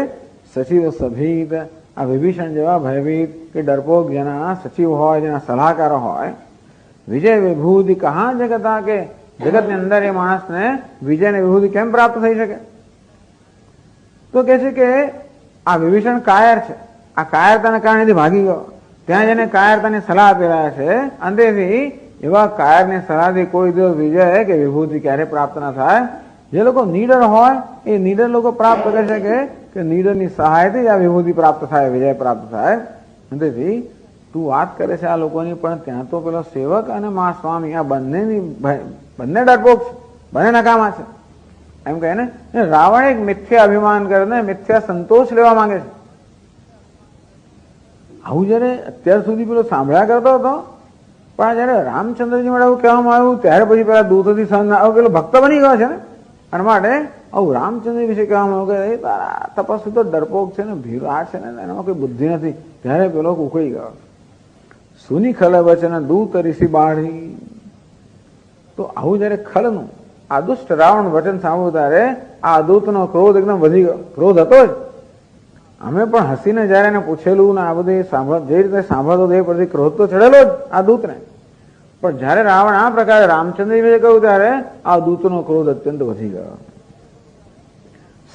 સચિવ સભિત, આ વિભીષણ જેવા ભયભીત કે ડરપોક જેના સચિવ હોય, જેના સલાહકારો હોય, વિજય વિભૂતિ કહા જગતા કે જગતની અંદર એ માણસને વિજય ને વિભૂતિ કેમ પ્રાપ્ત થઈ શકે? તો કે છે કે આ વિભીષણ કાયર છે, આ કાયરતાના કારણે ભાગી ગયો. ત્યાં જેને કાયરતાની સલાહ આપી રહ્યા છે, અંતેથી એવા કાયરની સલાહથી કોઈ દિવસ વિજય કે વિભૂતિ ક્યારે પ્રાપ્ત ના થાય. જે લોકો નીડર હોય એ નીડર લોકો પ્રાપ્ત કરી શકે કે નીડરની સહાયથી આ વિભૂતિ પ્રાપ્ત થાય, વિજય પ્રાપ્ત થાય. અંતેથી તું વાત કરે છે આ લોકોની, પણ ત્યાં તો પેલો સેવક અને મા સ્વામી આ બંને ડરપોક છે, બંને નકામા છે એમ કહે ને. રાવણ એક મિથ્યા અભિમાન કરીને મિથ્યા સંતોષ લેવા માંગે છે. આવું જયારે અત્યાર સુધી પેલો સાંભળ્યા કરતો હતો, પણ જયારે રામચંદ્રજી માટે આવું કહેવામાં આવ્યું ત્યારે પછી પેલા દૂતોથી સહન પેલો ભક્ત બની ગયો છે ને, અને માટે આવું રામચંદ્ર વિશે કહેવામાં આવ્યું કે તારા તપસ્વી તો ડરપોક છે ને, ભીરાડ છે ને, એનામાં કોઈ બુદ્ધિ નથી. ત્યારે પેલો ઉકળી ગયો. સુની ખલ વચન દૂત ઋષિ બાળી. તો આવું જયારે ખલનું આ દુષ્ટ રાવણ વચન સાંભળ્યું ત્યારે આ દૂતનો ક્રોધ એકદમ વધી ગયો. ક્રોધ હતો જ. અમે પણ હસીને જયારે એને પૂછેલું ને આ બધું જે રીતે સાંભળતો એ પરથી ક્રોધ તો ચડેલો જ આ દૂતને. પણ જયારે રાવણ આ પ્રકારે રામચંદ્ર વિશે કહ્યું ત્યારે આ દૂતનો ક્રોધ અત્યંત વધી ગયો.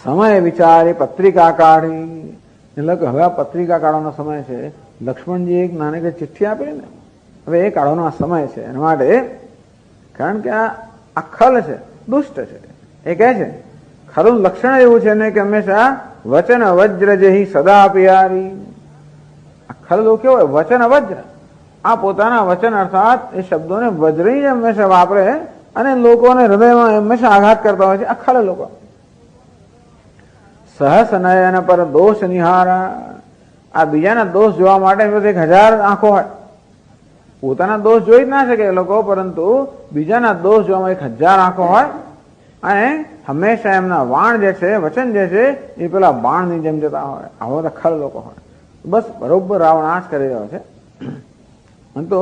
સમય વિચારી પત્રિકા કાઢી, એટલે કે હવે આ પત્રિકા કાઢવાનો સમય છે. લક્ષ્મણજી એક નાની ચિઠ્ઠી આપી ને, હવે એ કાઢવાનો આ સમય છે. એના માટે કારણ કે આ ખલ છે, દુષ્ટ છે. એ કહે છે ખરું લક્ષણ એવું છે ને કે હંમેશા વચન વજ્ર જેહી સદા પિયારી. આ ખલ કેવો હોય? વચન વજ્ર. આ પોતાના વચન અર્થાત એ શબ્દોને વજ્રી હંમેશા વાપરે અને લોકોને હૃદયમાં હંમેશા આઘાત કરતા હોય છે આ ખલ લોકો. સહસ નયન પર દોષ નિહારા. આ બીજાના દોષ જોવા માટે 1000 આંખો હોય. પોતાના દોષ જોઈ જ ના શકે એ લોકો, પરંતુ બીજાના દોષ જોવામાં 1000 આંખો હોય. અને હંમેશા એમના વાણ જે છે, વચન જે છે એ પેલા બાણની જેમ જતા હોય. આવા બધા ખલ લોકો હોય. બસ બરોબર રાવણ આ જ કરી રહ્યો છે. તો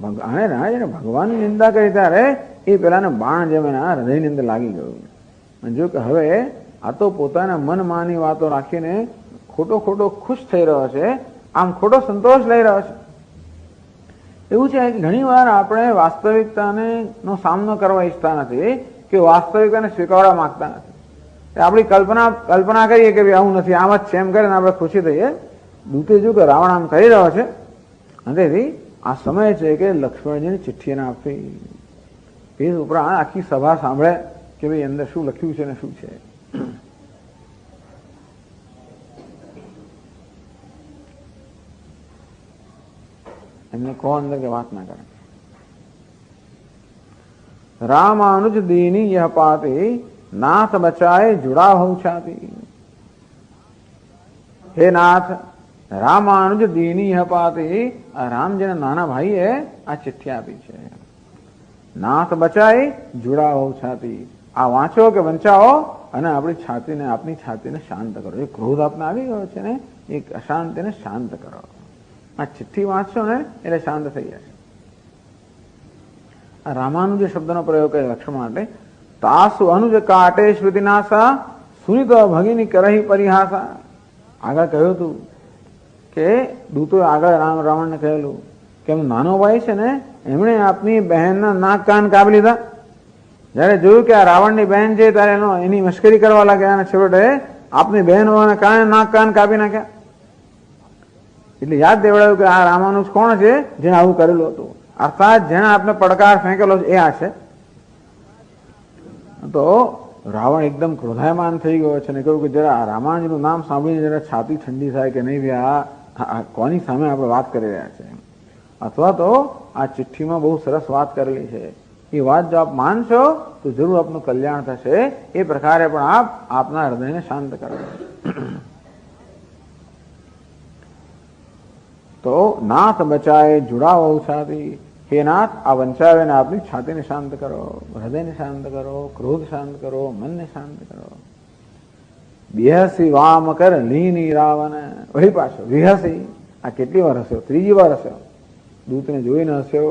ભગવાનની નિંદા કરી ત્યારે એ પેલાને બાણ જેમ એના હૃદયની અંદર લાગી ગયું. અને જો કે હવે આ તો પોતાના મનમાની વાતો રાખીને ખોટો ખુશ થઈ રહ્યો છે, આમ ખોટો સંતોષ લઈ રહ્યો છે. એવું છે કે ઘણી વાર આપણે વાસ્તવિકતાને નો સામનો કરવા ઈચ્છતા નથી કે વાસ્તવિકતાને સ્વીકારવા માંગતા નથી. આપણી કલ્પના કરીએ કે આવું નથી, આમ જ છે એમ કરીને આપણે ખુશી થઈએ. દૂતે જો કે રાવણ આમ કહી રહ્યો છે, તેથી આ સમય છે કે લક્ષ્મણજીની ચિઠ્ઠી એને આપી. એ ઉપરાંત આખી સભા સાંભળે કે ભાઈ અંદર શું લખ્યું છે ને શું છે. એમને કહો અંદર કે વાત ના કરે. રામાનુજ દીની યહ પાતી નાથ બચાએ જુડા હોઉ છાતી. હે નાથ, રામાનુજ દીની યહ પાતી, આ રામજીના નાના ભાઈએ આ ચિઠ્ઠી આપી છે. નાથ બચાએ જુડા હોઉ છાતી. આ વાંચો કે વંચાવો અને આપણી છાતીને શાંત કરો. એ ક્રોધ આપને આવી ગયો છે ને, એ અશાંતિને શાંત કરો. આ ચિઠ્ઠી વાંચશો ને એટલે શાંત થઈ જશે. આ રામાનુજ શબ્દનો પ્રયોગ કરે લક્ષ્મણ માટે. તાસુ અનુજ કાટે શ્રુતિનાશા સુનિત ભગિની કરહી પરિહાસા. આગળ કહ્યું હતું કે દૂતો આગળ રાવણને કહેલું કે નાનો ભાઈ છે ને એમણે આપની બહેનના નાક કાન કાપી લીધા. જયારે જોયું કે આ રાવણની બહેન છે ત્યારે એની મશ્કરી કરવા લાગ્યા અને છેવટે આપની બહેન હોવાને કારણે નાક કાન કાપી નાખ્યા. એટલે યાદ દેવડાવ્યું કે આ રામાનુજ કોણ છે જેને આવું કરેલું હતું, અર્થાત જેને આપને પડકાર ફેંકેલો એ આ છે. તો રાવણ એકદમ ક્રોધાયમાન થઈ ગયો છે અને કહ્યું કે જરા રામાનુજનું નામ સાંભળીને જરા છાતી ઠંડી થાય કે નહીં આ કોની સામે આપણે વાત કરી રહ્યા છે, અથવા તો આ ચિઠ્ઠીમાં બહુ સરસ વાત કરેલી છે, એ વાત જો આપ માનશો તો જરૂર આપનું કલ્યાણ થશે. એ પ્રકારે પણ આપના હૃદયને શાંત કરો. તો નાથ બચાય જુડાવો છાતી, હે નાથ આ વંચાવેને આપની છાતીને શાંત કરો, હૃદયને શાંત કરો, ક્રોધ શાંત કરો, મનને શાંત કરો. વિહસી વામ કર લીની રાવણ, વળી પાછો વિહસી, આ કેટલી વાર હસ્યો? ત્રીજી વાર હસ્યો. દૂતને જોઈને હસ્યો,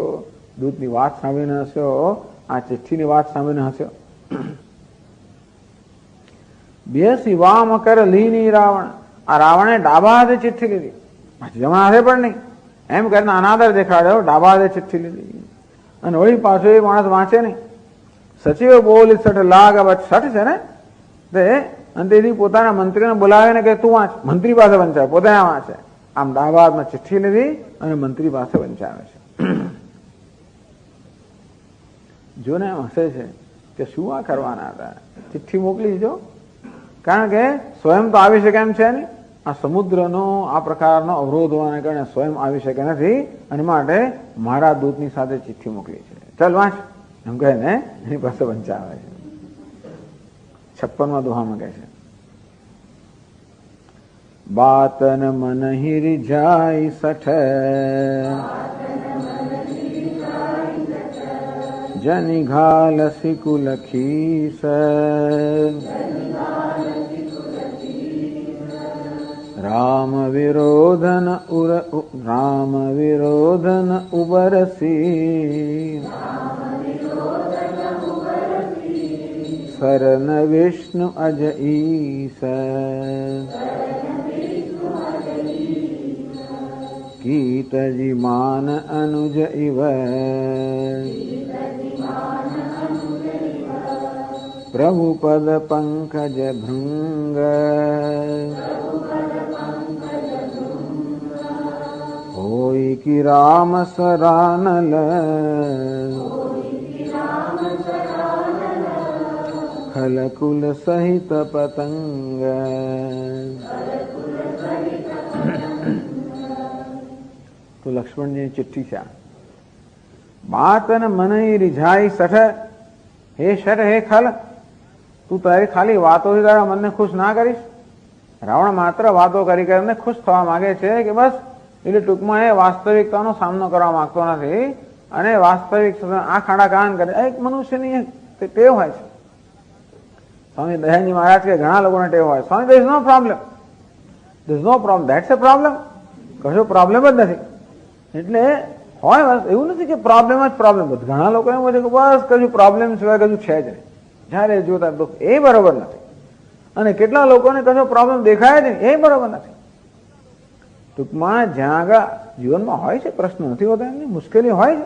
દૂતની વાત સાંભળીને હસ્યો, આ ચિઠ્ઠીની વાત સાંભળીને હસ્યો. બેસી વામ કર લીની રાવણ, આ રાવણે ડાબા હાથે ચિઠ્ઠી લીધી, જમણા હાથે પણ નહીં, એમ કરીને અનાદર દેખાડ્યો, ડાબા હાથે ચિઠ્ઠી લીધી. અને વળી પાછો એ માણસ વાંચે નહીં. સચિવ બોલી સઠ લાગ, સઠ છે ને તે, અને તેથી પોતાના મંત્રીને બોલાવીને કે તું વાંચ, મંત્રી પાસે વંચાવે, પોતાના વાંચે. આમ ડાબા હાથમાં ચિઠ્ઠી લીધી અને મંત્રી પાસે વંચાવે છે. જોને એમ હસે છે કે શું આ કરવાના હતા, ચિઠ્ઠી મોકલી દીધો. કારણ કે સ્વયં તો આવી શકે એમ છે નહીં, આ સમુદ્રનો આ પ્રકારનો અવરોધ હોવાને કારણે સ્વયં આવી શકે નથી, અને માટે મારા દૂતની સાથે ચિઠ્ઠી મોકલી છે, ચાલ વાંચ એમ કહીને એની પાસે વંચાવે છે. 56માં દોહામાં કહે છે, બાતન મન હિર જાય સઠ, જની ઘાલ સિકુલ ખીસ, રામ વિરોધન ઉબરસી, સરન વિષ્ણુ અજ ઈસ, કીતજી માન અનુજ ઇવ, પ્રભુ પદ પંકજ ભૃંગ, હોય કી રામ સરાનલ, ખલકુલ સહિત પતંગ. તો લક્ષ્મણજીની ચિઠ્ઠી છે. બાત અને મન રીઝાઈ સઠ, હે શઠ હે ખલ, તું તારી ખાલી વાતોથી તારા મનને ખુશ ના કરીશ. રાવણ માત્ર વાતો કરી કરીને ખુશ થવા માંગે છે કે બસ, એટલે ટૂંકમાં એ વાસ્તવિકતાનો સામનો કરવા માંગતો નથી, અને વાસ્તવિક આ ખાડા કાન કરે. એક મનુષ્યની ટેવ હોય છે. સ્વામી દયાનંદજી મહારાજ કે ઘણા લોકોને ટેવ હોય, સ્વામી there is no problem, there is no problem, that's a problem, કશો પ્રોબ્લેમ જ નથી. એટલે હોય બસ, એવું નથી કે પ્રોબ્લેમ જ પ્રોબ્લેમ. ઘણા લોકો એમ હોય છે કે બસ કશું પ્રોબ્લેમ સિવાય કશું છે જ નહીં, જયારે જોતા દુઃખ, એ બરોબર નથી. અને કેટલા લોકોને કશો પ્રોબ્લેમ દેખાય જ નહીં, એ બરોબર નથી. ટૂંકમાં જ્યાં આગળ જીવનમાં હોય છે, પ્રશ્ન નથી હોતા એમની, મુશ્કેલી હોય છે,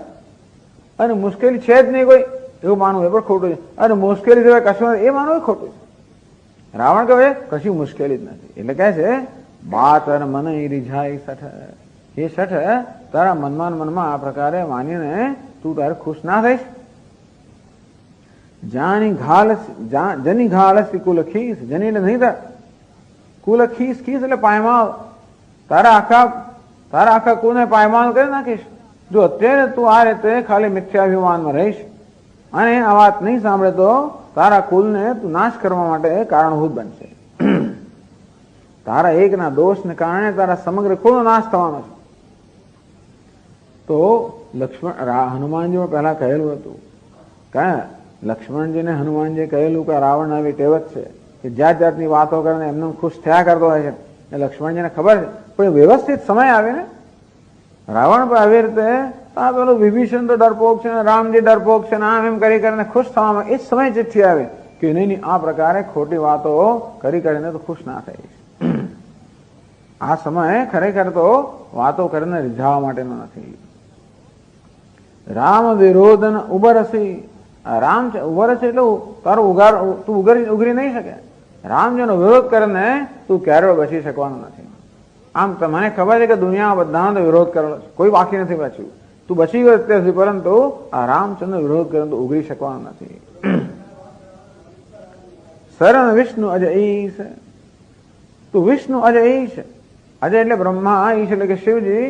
અને મુશ્કેલી છે જ નહીં કોઈ એવું માનવું એ પણ ખોટું છે, અને મુશ્કેલી સિવાય કશું નથી એ માનવું એ ખોટું છે. રાવણ કહે કશી મુશ્કેલી જ નથી, એટલે કહે છે બાત અને મન રીઝાય સઠ, એ સઠ તારા મનમાં આ પ્રકારે માનીને તું તારે ખુશ ના થઈશ. જની ઘાલ કુલ ખીસ, જની એટલે નહીં થાય, કુલ ખીસ, ખીસ એટલે પાયમાલ, તારા આખા કુલને પાયમાલ કરી નાખીશ. જો અત્યારે તું આ રીતે ખાલી મિથ્યાભિમાનમાં રહીશ અને આ વાત નહીં સાંભળે તો તારા કુલને તું નાશ કરવા માટે કારણભૂત બનશે. તારા એકના દોષને કારણે તારા સમગ્ર કુલનો નાશ થવાનો છે. તો હનુમાનજીમાં પહેલા કહેલું હતું કે લક્ષ્મણજીને હનુમાનજી કહેલું કે રાવણ આવી ટેવ જ છે કે જાત જાતની વાતો કરીને એમને ખુશ થયા કરતો હોય છે. એ લક્ષ્મણજીને ખબર છે, પણ વ્યવસ્થિત સમય આવે ને, રાવણ પર આવી રીતે આ પેલું વિભીષણ તો ડરપોક છે, રામજી ડરપોક છે, આમ એમ કરીને ખુશ થવામાં એ જ સમય ચિઠ્ઠી આવે કે નહીં, આ પ્રકારે ખોટી વાતો કરીને તો ખુશ ના થઈ. આ સમય ખરેખર તો વાતો કરીને રીઝાવા માટેનો નથી. રામ વિરોધન ઉબરસી, રામ ઉબરસી એટલે તારું તું ઉગરી નહીં શકે. રામજીનો વિરોધ કરીને તું ક્યારેય બચી શકવાનો નથી. આમ મને ખબર છે કે દુનિયામાં બધાનો વિરોધ કરેલો છે, કોઈ બાકી નથી બચ્યું. તું બચી ગયો અત્યાર સુધી, પરંતુ આ રામચંદ્ર વિરોધ કરીને તું ઉગરી શકવાનો નથી. શરણ વિષ્ણુ અજય ઈશ, તું વિષ્ણુ અજય ઈશ, અજય એટલે બ્રહ્મા, ઈશ એટલે કે શિવજી.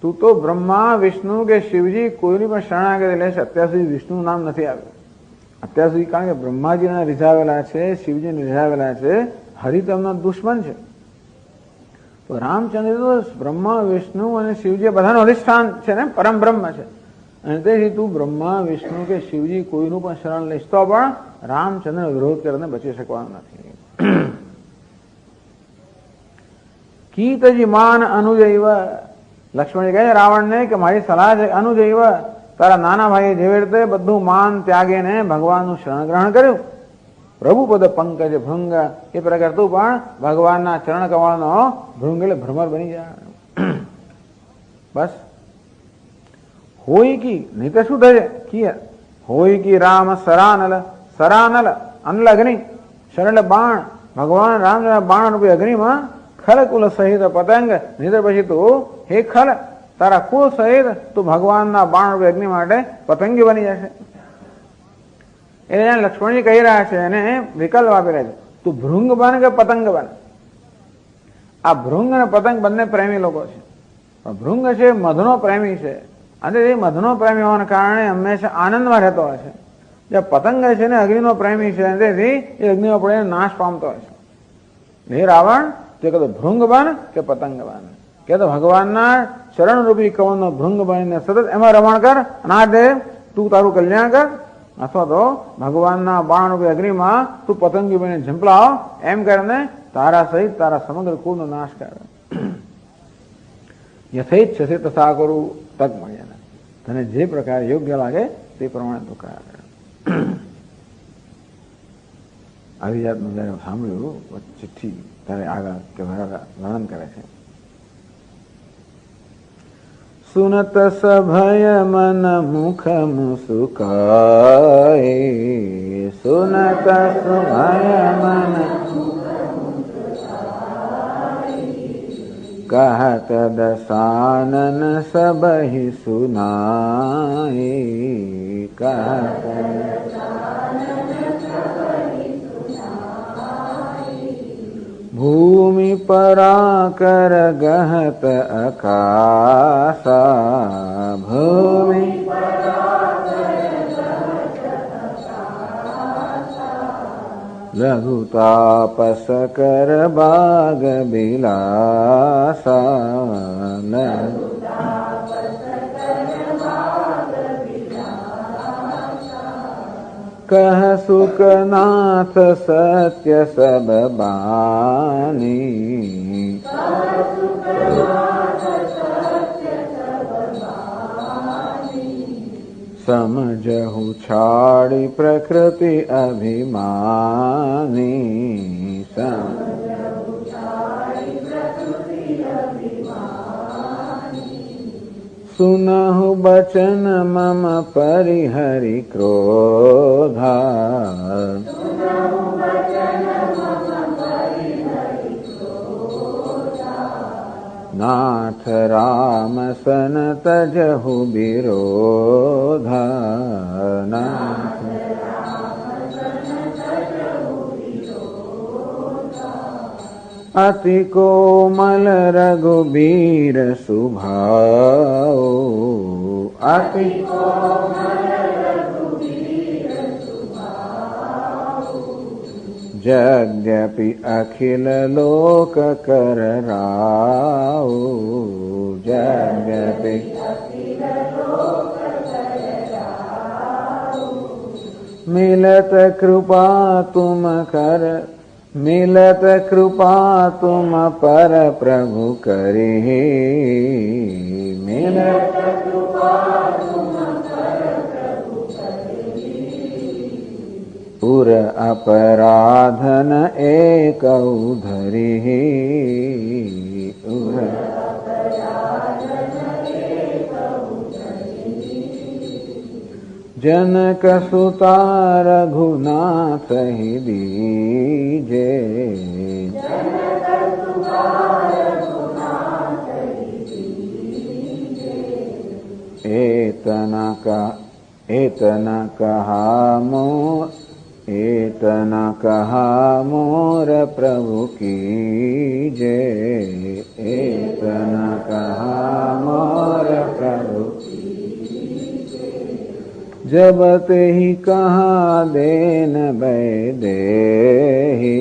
તું તો બ્રહ્મા, વિષ્ણુ કે શિવજી કોઈની પણ શરણાગતિ લે છે. અત્યાર સુધી વિષ્ણુનું નામ નથી આવ્યું અત્યાર સુધી, કારણ કે બ્રહ્માજીને રીઝાવેલા છે, શિવજીને રીઝાવેલા છે, હરિ તેમના દુશ્મન છે. તો તો રામચંદ્ર તો બ્રહ્મા વિષ્ણુ અને શિવજી બધાનું અધિષ્ઠાન છે ને, પરમ બ્રહ્મ છે. અને તેથી તું બ્રહ્મા વિષ્ણુ કે શિવજી કોઈનું પણ શરણ લઈશ તો પણ રામચંદ્ર વિરોધ કરીને બચી શકવાનું નથી. કીતજી માન અનુજૈવ, લક્ષ્મણજી કહે રાવણને કે મારી સલાહ છે, અનુજૈવ તારા નાના ભાઈએ જેવી રીતે બધું માન ત્યાગીને ભગવાનનું શરણ ગ્રહણ કર્યું, પ્રભુપદ પંકજ ભૃંગ એ પ્રકાર તું પણ ભગવાનના ચરણ કમળનો ભૃંગ એટલે ભ્રમર બની જા. બસ હોય કી નહીં તો શું થશે? કી હોય કી રામ સરાનલ, સરાનલ અનલ અગ્નિ, શર એટલે બાણ, ભગવાન રામ બાણ રૂપી અગ્નિમાં ખલકુલ સહિત પતંગ, નહીં તો પછી તું હે ખલ તારા કુલ સહિત તું ભગવાનના બાણ રૂપી અગ્નિ માટે પતંગી બની જશે. એટલે લક્ષ્મણજી કહી રહ્યા છે એને વિકલ્પ આપી રહ્યા છે, તું ભૃંગ બન કે પતંગ બન. આ ભૃંગ અને પતંગ બંને પ્રેમી લોકો છે. ભૃંગ છે મધનો પ્રેમી છે અને એ મધનો પ્રેમી હોવાને કારણે હંમેશા આનંદમાં રહેતો હોય છે. જે પતંગ છે ને અગ્નિનો પ્રેમી છે, તેથી એ અગ્નિમાં પડે નાશ પામતો હોય છે. હે રાવણ, તે કહેતો ભૃંગ બન કે પતંગ બન, કે તો ભગવાનના ચરણરૂપી કવનનો ભૃંગ બનીને સતત એમાં રમણ કર અને આ દે તું તારું કલ્યાણ કર, અથવા તો ભગવાનના બાણરૂપી અગ્નિમાં તું પતંગી બનીને ઝંપલાવ, એમ કરીને તારા સહિત તારા સમગ્ર કુળનો નાશ કર. યથેચ્છસે તથા કરું, તક મળ્યા તને જે પ્રકાર યોગ્ય લાગે તે પ્રમાણે તું કર. આવી જાતનું જયારે સાંભળ્યું ચિઠ્ઠી ત્યારે આગળ કે વર્ણન કરે છે. સુનત સભય મન મુખ મુસુકાય, સુનત સભય મન कहत दसानन सबहि सुनाए, कहत भूमि पराकर गहत आकाशा, भूमि लघुतापस कर बाग बिलासा, कह सुखनाथ सत्य सब बानी, समझहु छाड़ी प्रकृति अभिमानी, सुनहु बचन मम परिहरि क्रोधा, नाथ राम सन तजहु विरोधा, अति कोमल रघुबीर सुभाओ, अति यद्यपि अखिल लोक कर राओ, यद्यपि मिलत कृपा तुम कर, मिलत कृपा तुम पर प्रभु करी, मिलत कृपा तुम पर प्रभु करी, पुर अपराधन एक धरी, जनक सुता रघुनाथ ही दीजे, एतना कहा मोर प्रभु कीजे, एतना कहा मोर प्रभु जब ते ही कहा देन बैदेही,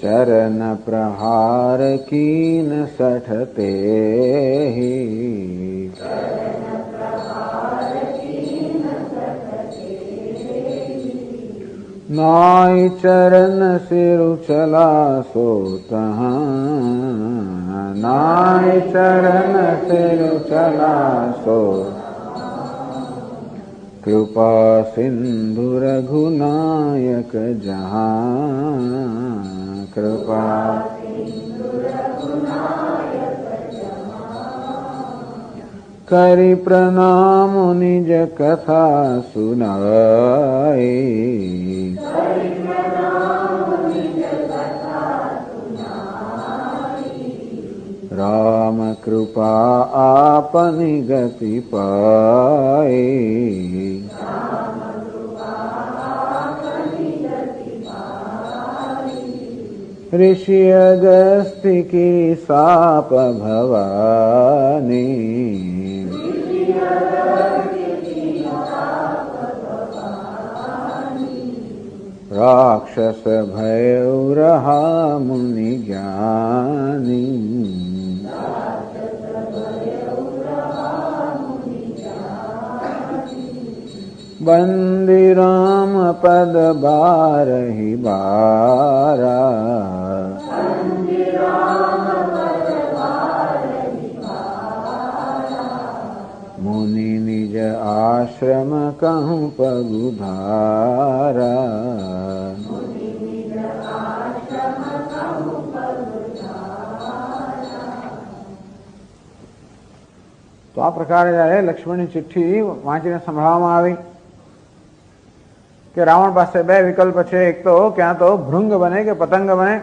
चरण प्रहार कीन सठते ही नाई चरण सिरु चला सो तहाँ नाई चरण सिरु चला सो कृपा सिंधु रघुनायक जहाँ कृपा करि प्रणाम निज कथा सुनाए राम कृपा आपनि गति पाए ऋषि अगस्त्य की साप भवानी राक्षस भय रहा मुनि ज्ञानी बंदी राम पद बारहि बारा मुनि निज आश्रम कहूँ पगुधारा तो आ प्रकारे જ્યારે લક્ષ્મણની ચિઠ્ઠી વાંચીને સંભળાવવામાં આવી કે રાવણ પાસે બે વિકલ્પ છે, એક તો ક્યાં તો ભૃંગ બને કે પતંગ બને,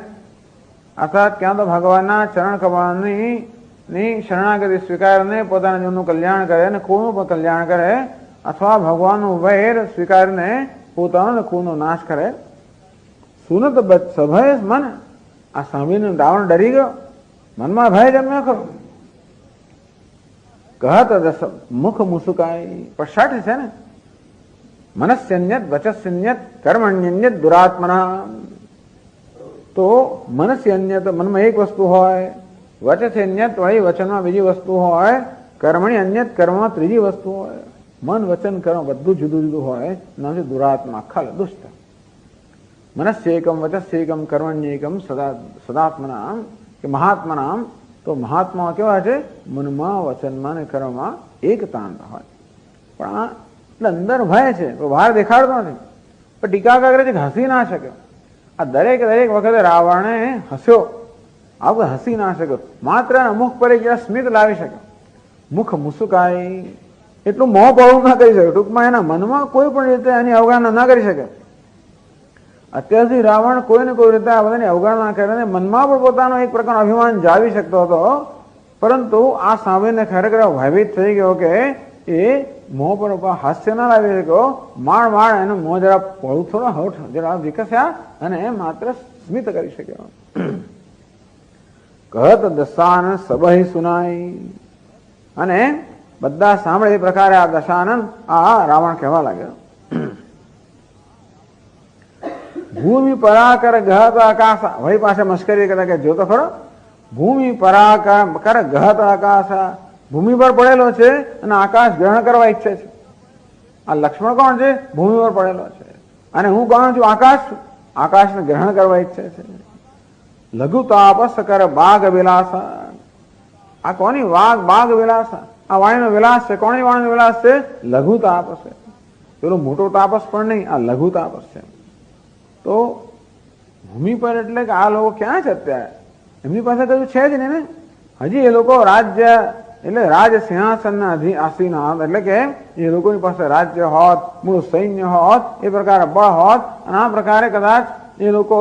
અર્થાત ક્યાં તો ભગવાનના ચરણ કમળની શરણાગતિ સ્વીકારીને પોતાના જીવનનું કલ્યાણ કરે અને કુળનું પણ કલ્યાણ કરે, અથવા ભગવાનનું વૈર સ્વીકારીને પોતાનો કુળનો નાશ કરે. સુનત સભય મન, આ સાંભળીને રાવણ ડરી ગયો, મનમાં ભય જમ્યો ખરો. કહત મુખ મુસુકાય, પણ શઠ છે ને, મનસ્યન્યત વચસ્યન્યત કર્મણ્યન્યત દુરાત્મના. તો મનસ્યન્યત મનમાં એક વસ્તુ હોય, વચસ્યન્યત વળી વચનમાં બીજી વસ્તુ હોય, કર્મણી અન્યત કર્મમાં ત્રીજી વસ્તુ હોય. મન વચન કર્મ બધું જુદું જુદું હોય, નામ છે દુરાત્મા, ખલ દુષ્ટ. મનસ્યેકમ વચસ્યેકમ કર્મણ્યેકમ સદાત્મનામ કે મહાત્મનામ. તો મહાત્મા કેવા છે? મનમાં વચનમાં અને કર્મમાં એકતા હોય. પણ આ એટલે અંદર ભય છે, બહાર દેખાડતો નથી, પણ ટીકા કરે છે કે હસી ના શકે. આ દરેક વખતે રાવણે હસ્યો, આવું હસી ના શક્યો, માત્ર મુખ પર એક સ્મિત લાવી શકે. મુખ મુસુકાય, એટલું મોં પહોળું ના કરી શકે. ટૂંકમાં એના મનમાં કોઈ પણ રીતે એની અવગણના ના કરી શકે. અત્યાર સુધી રાવણ કોઈને કોઈ રીતે આ બધાની અવગણના કરે, મનમાં પણ પોતાનો એક પ્રકારનો અભિમાન જાળવી શકતો હતો, પરંતુ આ સાંભળીને ખરેખર ભયભીત થઈ ગયો કે એ મોં પર હાસ્ય ના લાવી શક્યો. માણ એનું મોં જરા પહોળું, થોડા હોઠ જરા વિકસ્યા અને માત્ર સ્મિત કરી શક્યો. કહત દશાનંદ સબહી સુનાઈ, અને બધા સાંભળે એ પ્રકારે આ દશાનંદ આ રાવણ કહેવા લાગ્યો. ભૂમિ પરાકર ગહત આકાશ, વળી પાસે મસ્કરી કરતા કે જો તો ખરો, ભૂમિ પરાકર ગહત આકાશ, ભૂમિ પર પડેલો છે અને આકાશ ગ્રહણ કરવા ઈચ્છે છે. આ લક્ષ્મણ કોણ છે? ભૂમિ પર પડેલો છે, અને હું કોણ છું? આકાશને ગ્રહણ કરવા ઈચ્છે છે. લઘુ તાપસ કર બાગ વિલાસ, આ કોની બાગ વિલાસ? આ વાણીનો વિલાસ છે. કોની વાણીનો વિલાસ છે? લઘુ તાપસ છે. પેલો મોટો તાપસ પણ નહીં, આ લઘુ તાપસ છે. તો ભૂમિ પર એટલે કે આ લોકો ક્યાં છે અત્યારે? એમની પાસે કશું છે જ નહીં ને. હજી એ લોકો રાજ્ય એટલે રાજ સિંહાસનના આસીન હોત, એટલે કે એ લોકોની પાસે રાજ્ય હોત, મૂળ સૈન્ય હોત, એ પ્રકારે બળ હોત, અને આ પ્રકારે કદાચ એ લોકો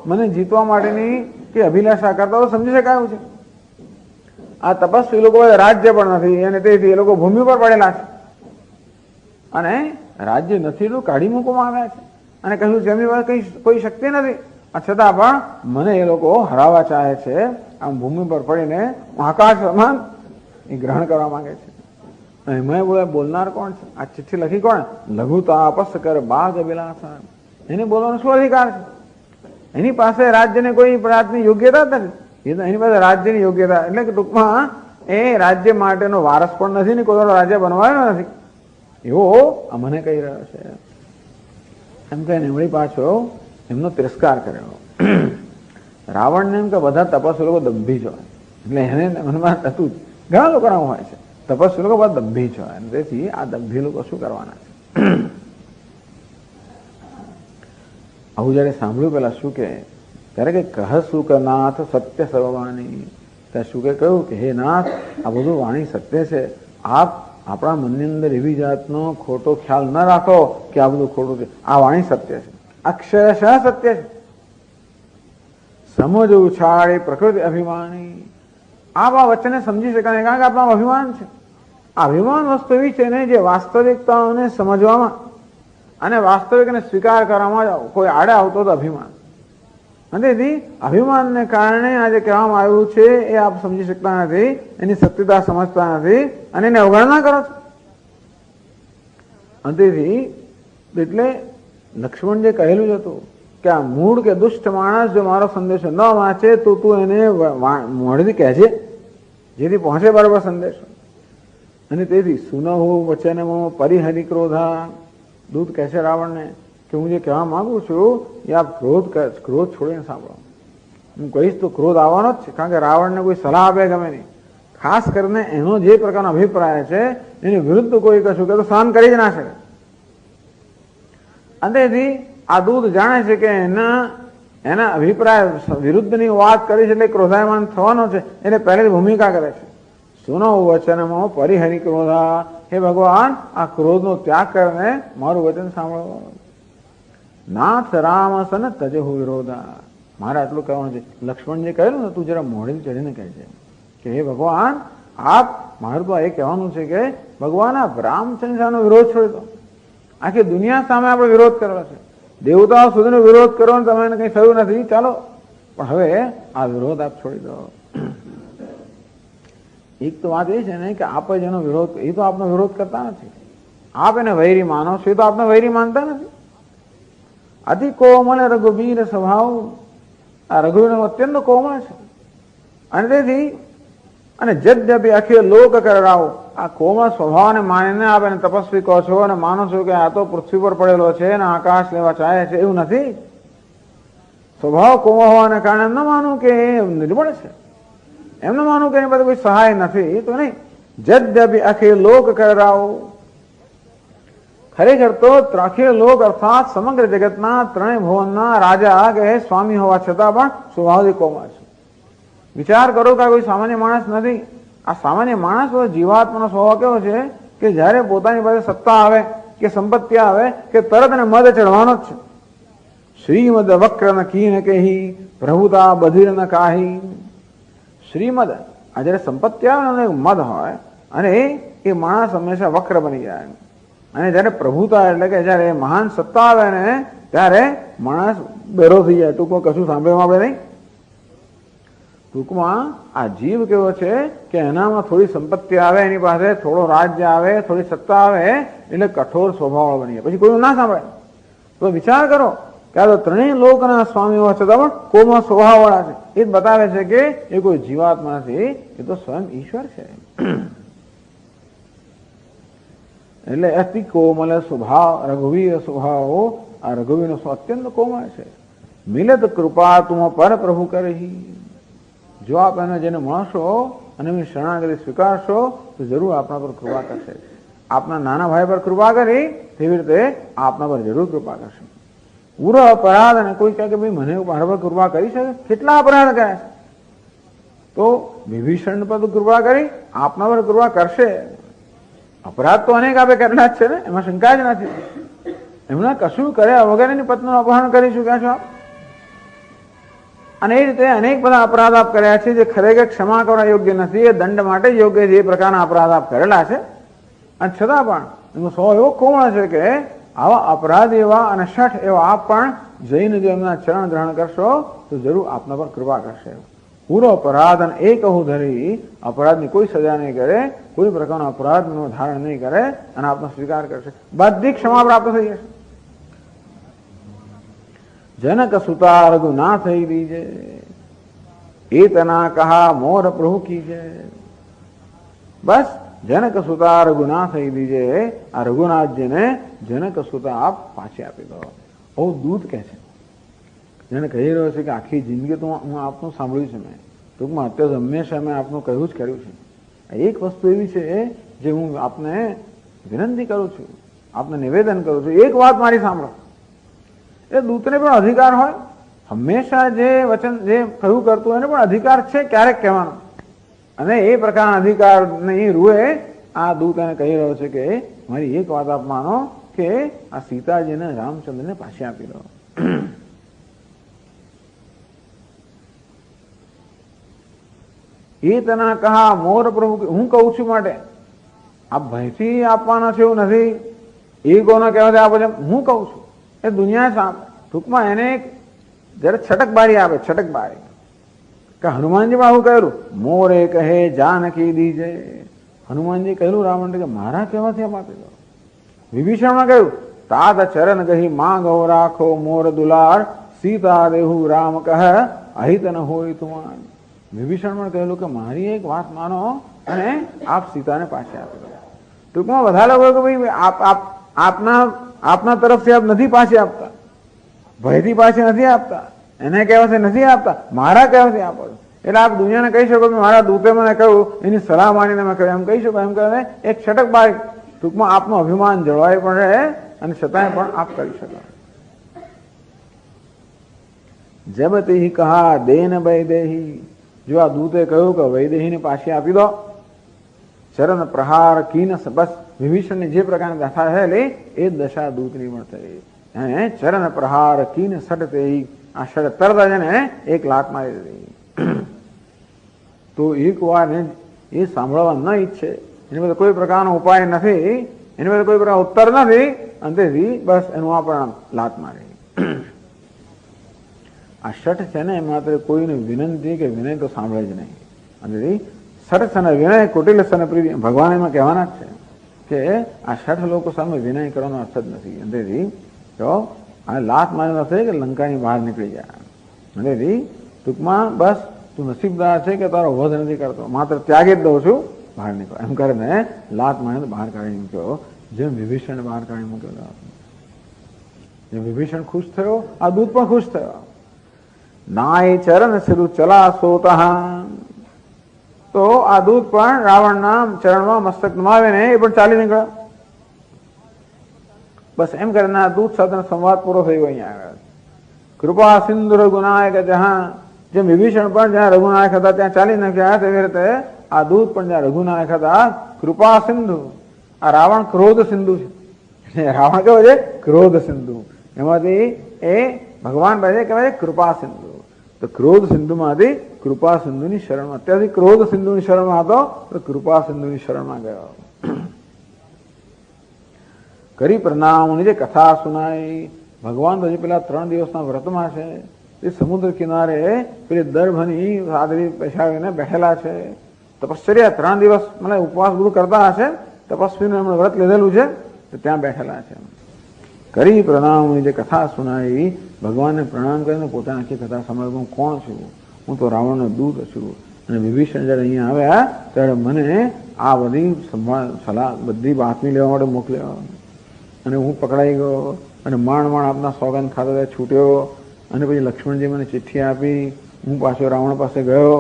મને જીતવા માટેની કે અભિલાષા કરતા તો સમજી શકાયું છે. આ તપસ્વી લોકો રાજ્ય પણ નથી, અને તેથી એ લોકો ભૂમિ પર પડેલા છે, અને રાજ્ય નથી એટલું કાઢી મૂકવામાં આવ્યા છે, અને કહ્યું છે એમની પાસે કોઈ શક્તિ નથી, છતાં પણ મને એ લોકો હરાવવા ચાહે છે. આમ ભૂમિ પર પડીને આકાશ સમાન એ ગ્રહણ કરવા માંગે છે. એમાં બોલનાર કોણ છે? આ ચિઠ્ઠી લખી કોણ? લઘુ તાપસ કર બાગ વિલાસ. એને બોલવાનો શું અધિકાર છે? એની પાસે રાજ્યને કોઈ જાતની યોગ્યતા જ નથી. એની પાસે રાજ્યની યોગ્યતા એટલે કે ટૂંકમાં એ રાજ્ય માટેનો વારસ પણ નથી ને કોઈ રાજ્ય બનવાયો નથી એવો આ મને કહી રહ્યો છે. એમ કહીને વળી પાછો એમનો તિરસ્કાર કર્યો. રાવણને એમ કે બધા તપસ્વી લોકો દંભી છે એટલે એને મનમાં હતું. ઘણા લોકો હોય છે તપસ્વી લોકો બધા દંભી છે અને તેથી આ દંભી લોકો શું કરવાના છે. આવું જયારે સાંભળ્યું પેલા શું કે ત્યારે કે કહ સુખ નાથ સત્ય સર્વવાણી. ત્યાં શું કે કહ્યું કે હે નાથ આ બધું વાણી સત્ય છે. આપ આપણા મનની અંદર એવી જાતનો ખોટો ખ્યાલ ન રાખો કે આ બધું ખોટું છે. આ વાણી સત્ય છે, અક્ષરશઃ સત્ય છે. સમજ ઉછાળે પ્રકૃતિ અભિમાની. આપ આ વચ્ચે સમજી શકાય કારણ કે આપણા અભિમાન છે. આ અભિમાન વસ્તુ એવી છે ને જે વાસ્તવિકતાઓને સમજવામાં અને વાસ્તવિકને સ્વીકાર કરવામાં કોઈ આડે આવતો તો અભિમાન. અને તેથી અભિમાનને કારણે આજે કહેવામાં આવ્યું છે એ આપ સમજી શકતા નથી, એની સત્યતા સમજતા નથી અને એને અવગણના કરો છો. અને તેથી એટલે લક્ષ્મણ જે કહેલું જ હતું કે આ મૂળ કે દુષ્ટ માણસ જો મારો સંદેશો ન વાંચે તો તું એને મોઢેથી કહેજે જેથી પહોંચે બરાબર સંદેશો. અને તેથી સુનહુ વચનમાં પરિહરિ ક્રોધા. દૂત કહે છે રાવણને કે હું જે કહેવા માંગુ છું એ આપ ક્રોધ છોડીને સાંભળો. હું કહીશ તો ક્રોધ આવવાનો જ છે કારણ કે રાવણને કોઈ સલાહ આપે ગમે નહીં. ખાસ કરીને એનો જે પ્રકારનો અભિપ્રાય છે એની વિરુદ્ધ કોઈ કશું કે તો સહન કરી જ ના શકે. અને તેથી આ દૂત જાણે છે કે એના અભિપ્રાય વિરુદ્ધની વાત કરી છે એટલે ક્રોધાયમાન થવાનો છે એટલે પહેલેથી ભૂમિકા કરે છે. સુનો વચનમાં પરિહરિ ક્રોધા. હે ભગવાન આ ક્રોધનો ત્યાગ કરીને મારું વચન સાંભળો. નાથ રામ સન તજહુ વિરોધા. મારે આટલું કહેવાનું છે. લક્ષ્મણ જે કહેલું ને તું જરા મોઢે ચડીને કહેજે કે હે ભગવાન આપ મારું તો એ કહેવાનું છે કે ભગવાન આપ રામચંદ્રનો વિરોધ છોડી દો. આખી દુનિયા સામે આપણે વિરોધ કરેલો છે. દેવતાઓ સુધીનો વિરોધ કરવાનો તમને કંઈ થયું નથી ચાલો પણ હવે આ વિરોધ આપ છોડી દો. એક તો વાત એ છે ને કે આપ જ એનો વિરોધ એ તો આપનો વિરોધ કરતા નથી. આપ એને વૈરી માનો છો એ તો આપને વૈરી માનતા નથી. અતિ કોમળ રઘુવીર સ્વભાવ. આ રઘુવીર અત્યંત કોમળ છે અને તેથી અને જદ્યપી અખિલ લોક કરાવો. આ કોમળ સ્વભાવને માનીને આપ એને તપસ્વી કહો છો અને માનો છો કે આ તો પૃથ્વી પર પડેલો છે અને આકાશ લેવા ચાહે છે. એવું નથી. સ્વભાવ કોમળ હોવાને કારણે એમ ન માનું કે નિર્બળ છે, એમને માનું કે એની પાસે કોઈ સહાય નથી એ તો નહીં. જદ્યપી અખિલ લોક કરાવો. ખરેખર તો અખિલ લોક અર્થાત સમગ્ર જગતના ત્રણેય ભુવનના રાજા કે સ્વામી હોવા છતાં પણ સ્વભાવથી કોમળ છે. વિચાર કરો કે કોઈ સામાન્ય માણસ નથી. આ સામાન્ય માણસ જીવાત્માનો સ્વભાવ કેવો છે કે જયારે પોતાની પાસે સત્તા આવે કે સંપત્તિ આવે કે તરત એને મદ ચડવાનો જ છે. શ્રીમદ વક્ર ન કી ન કહી પ્રભુતા બધિર ન કાહી. શ્રીમદ આ જયારે સંપત્તિ આવે ને મદ હોય અને એ માણસ હંમેશા વક્ર બની જાય અને જયારે પ્રભુતા એટલે કે જયારે મહાન સત્તા આવે ને ત્યારે માણસ બેરો થઈ જાય. ટૂંકમાં કશું સાંભળવામાં આપણે નહીં. ટૂંકમાં આ જીવ કેવો છે કે એનામાં થોડી સંપત્તિ આવે, એની પાસે થોડો રાજ્ય આવે, થોડી સત્તા આવે એટલે કઠોર સ્વભાવ બની જાય. પછી કોઈ ના સાંભળે. તો વિચાર કરો કે આ તો ત્રણેય લોકના સ્વામી હોવા છતાં પણ કોમળ સ્વભાવ વાળા છે. એ જ બતાવે છે કે એ કોઈ જીવાત્મા નથી, એ તો સ્વયં ઈશ્વર છે. એટલે અતિ કોમલ સ્વભાવ રઘુવીર સ્વભાવ. આ રઘુવીરનો અત્યંત કોમળ છે. મિલત કૃપા તુમ પર પ્રભુ કરી. જો આપ એને જેને મળશો અને એમની શરણાગતિ સ્વીકારશો તો જરૂર આપણા પર કૃપા કરશે. આપના નાના ભાઈ પર કૃપા કરી તેવી રીતે આપના પર જરૂર કૃપા કરશે. પૂરો અપરાધ અને કોઈ કહે કે ભાઈ મને મારા પર કૃપા કરી શકે, કેટલા અપરાધ કર્યા છે તો વિભીષણ પર તો કૃપા કરી આપના પર કૃપા કરશે. અપરાધ તો અનેક આપે કરેલા જ છે ને, એમાં શંકા જ નથી. એમણે કશું કર્યા વગર એની પત્નીનું અપહરણ કરી ચૂક્યા છો આપ. અને એ રીતે અનેક બધા અપરાધ આપ કર્યા છે જે ખરેખર ક્ષમા કરવા યોગ્ય નથી. એ દંડ માટે યોગ્ય જે પ્રકારના અપરાધ આપ કરેલા છે અને છતાં પણ એનો સ્વભાવ એવો કોમળ છે કે આવા અપરાધ એવા અને શઠ એવા આપ પણ જઈને જો એમના ચરણ ગ્રહણ કરશો તો જરૂર આપના પર કૃપા કરશે. પૂરો અપરાધ અને એ કહું ધરી અપરાધની કોઈ સજા નહીં કરે, કોઈ પ્રકારનો અપરાધનું ધારણ નહીં કરે અને આપનો સ્વીકાર કરશે. બધી ક્ષમા પ્રાપ્ત થઈ જશે. जनक सुता रघुनाथ ही दीजे, एतना कहा मोर प्रभु कीजे। बस जनक सुता रघुनाथ ही दीजे, आ रघुनाथ जी ने जनक सुता आप पाछे आपी दो। ओ दूत कहे छे, જેને કહી રહ્યો છે કે આખી જિંદગી તો હું આપનું સાંભળ્યું છે, મેં ટૂંકમાં અત્યારે હંમેશા મેં આપનું કહ્યું જ કર્યું છે. એક વસ્તુ એવી છે જે હું આપને વિનંતી કરું છું, આપને નિવેદન કરું છું, એક વાત મારી સાંભળો. એ દૂતને પણ અધિકાર હોય, હંમેશા જે વચન જે કહ્યું કરતું એને પણ અધિકાર છે ક્યારેક કહેવાનો, અને એ પ્રકારના અધિકાર નહીં રૂએ આ દૂત એને કહી રહ્યો છે કે મારી એક વાત આપ માનો કે આ સીતાજીને રામચંદ્રને પાછી આપી દો. એ તના કહા મોર પ્રભુ, હું કહું છું માટે આ ભયથી આપવાના છે એવું નથી, એ કોને કહેવાથી આપે છે, હું કહું છું. એ દુનિયા સામે ટૂંકમાં એને એક જયારે છટકબારી આપે, છટકબારી કે હનુમાનજી પણ આવું કહેલું, મોરે કહે જાનકી દીજે. હનુમાનજી કહેલું રાવણ કે મારા કહેવાથી આપ આપી દો. વિભીષણમાં કહ્યું તાત ચરણ ગહી માં ગૌ રાખો મોર દુલાર, સીતા દેહુ રામ કહ અહિત ન હોય તુમાન. વિભીષણ પણ કહેલું કે મારી એક વાત માનો અને આપ સીતાને પાછી આપી દો. ટૂંકમાં બધા લોકો કે ભાઈ આપના તરફથી આપ નથી પાછી આપતા, ભયથી પાછી નથી આપતા, એને કહેવાથી નથી આપતા, મારા કહેવાથી આપો. એટલે આપ દુનિયાને કહી શકો કે મારા દૂતે મને કહ્યું, એની સલાહ માનીને મેં કહ્યું, એમ કહી શકો. એમ કહે એક છટકબારી, ટૂંકમાં આપનું અભિમાન જળવાઈ પણ રહે અને છતાંય પણ આપ કરી શકો. જબતી કહા દેન વૈદેહી, જો આ દૂતે કહ્યું કે વૈદેહીને પાછી આપી દો, ચરણ પ્રહાર કીન, બસ વિભીષણની જે પ્રકારની દશા થયેલી એ દશા દૂતની પણ થઈ. ચરણ પ્રહાર કીન સટતે, આ સટ તરત જ એને એક લાત મારી દીધી. તો એક વાર એ સાંભળવા ન ઈચ્છે, એની પાસે કોઈ પ્રકારનો ઉપાય નથી, એની પાસે કોઈ પ્રકાર ઉત્તર નથી, અંતેથી બસ એનું આ પરિણામ લાત મારી. આ શઠ છે ને એ માત્ર કોઈને વિનંતી કે વિનય તો સાંભળે જ નહીં. અંતેથી શઠ સન વિનય કુટિલ સન પ્રીતિ, ભગવાન એમાં કહેવાના જ છે કે આ શઠ લોકો સામે વિનય કરવાનો અર્થ જ નથી. અંતેથી તો આ લાત મારીનો અર્થ છે કે લંકાની બહાર નીકળી જાય. અંતેથી ટૂંકમાં બસ તું નસીબદાર છે કે તારો વધ નથી કરતો, માત્ર ત્યાગી જ દઉં છું, બહાર નીકળો. એમ કરીને લાત મારીને બહાર કાઢી મૂક્યો, જેમ વિભીષણ બહાર કાઢી મૂક્યો. જેમ વિભીષણ ખુશ થયો, આ દૂત પણ ખુશ થયો. નાય ચરણ સિરુ ચલા સોતા, તો આ દૂત પણ રાવણના ચરણમાં મસ્તક નમાવીને એ પણ ચાલી નીકળ્યો. બસ એમ કરીને આ દૂત સાથે સંવાદ પૂરો થયો. અહીંયા આગળ કૃપા સિંધુ રઘુનાયક જહાં, જેમ વિભીષણ પણ જ્યાં રઘુનાયક હતા ત્યાં ચાલી નાખ્યા, તેવી રીતે આ દૂત પણ જ્યાં રઘુનાયક હતા કૃપા સિંધુ. આ રાવણ ક્રોધ સિંધુ છે, રાવણ કેવો છે ક્રોધ સિંધુ, એમાંથી એ ભગવાન પાસે કહેવાય કૃપા સિંધુ. તો ક્રોધ સિંધુમાંથી કૃપા સિંધુની શરણમાં, અત્યારથી ક્રોધ સિંધુની શરણમાં હતો તો કૃપા સિંધુની શરણમાં ગયો. કરી પ્રણામની જે કથા સુનાઈ, ભગવાન તો હજી પેલા 3 દિવસના વ્રતમાં છે, એ સમુદ્ર કિનારે પેલી દર્ભની સાદરી બેસાડીને બેઠેલા છે. તપશ્ચર્યા 3 દિવસ મને ઉપવાસ બધું કરતા હશે, તપસ્વીનું એમણે વ્રત લીધેલું છે, તો ત્યાં બેઠેલા છે. કરી પ્રણામની જે કથા સુનાઈ, ભગવાનને પ્રણામ કરીને પોતાની આખી કથા સંભળાવી, હું કોણ છું, હું તો રાવણનો દૂત છું, અને વિભીષણ જયારે અહીંયા આવ્યા ત્યારે મને આ બધી સલાહ બધી બાતમી લેવા માટે મોકલ્યો, અને હું પકડાઈ ગયો, અને માંડ આપના સોગંદ ખાતા છૂટ્યો, અને પછી લક્ષ્મણજી મને ચિઠ્ઠી આપી, હું પાછો રાવણ પાસે ગયો,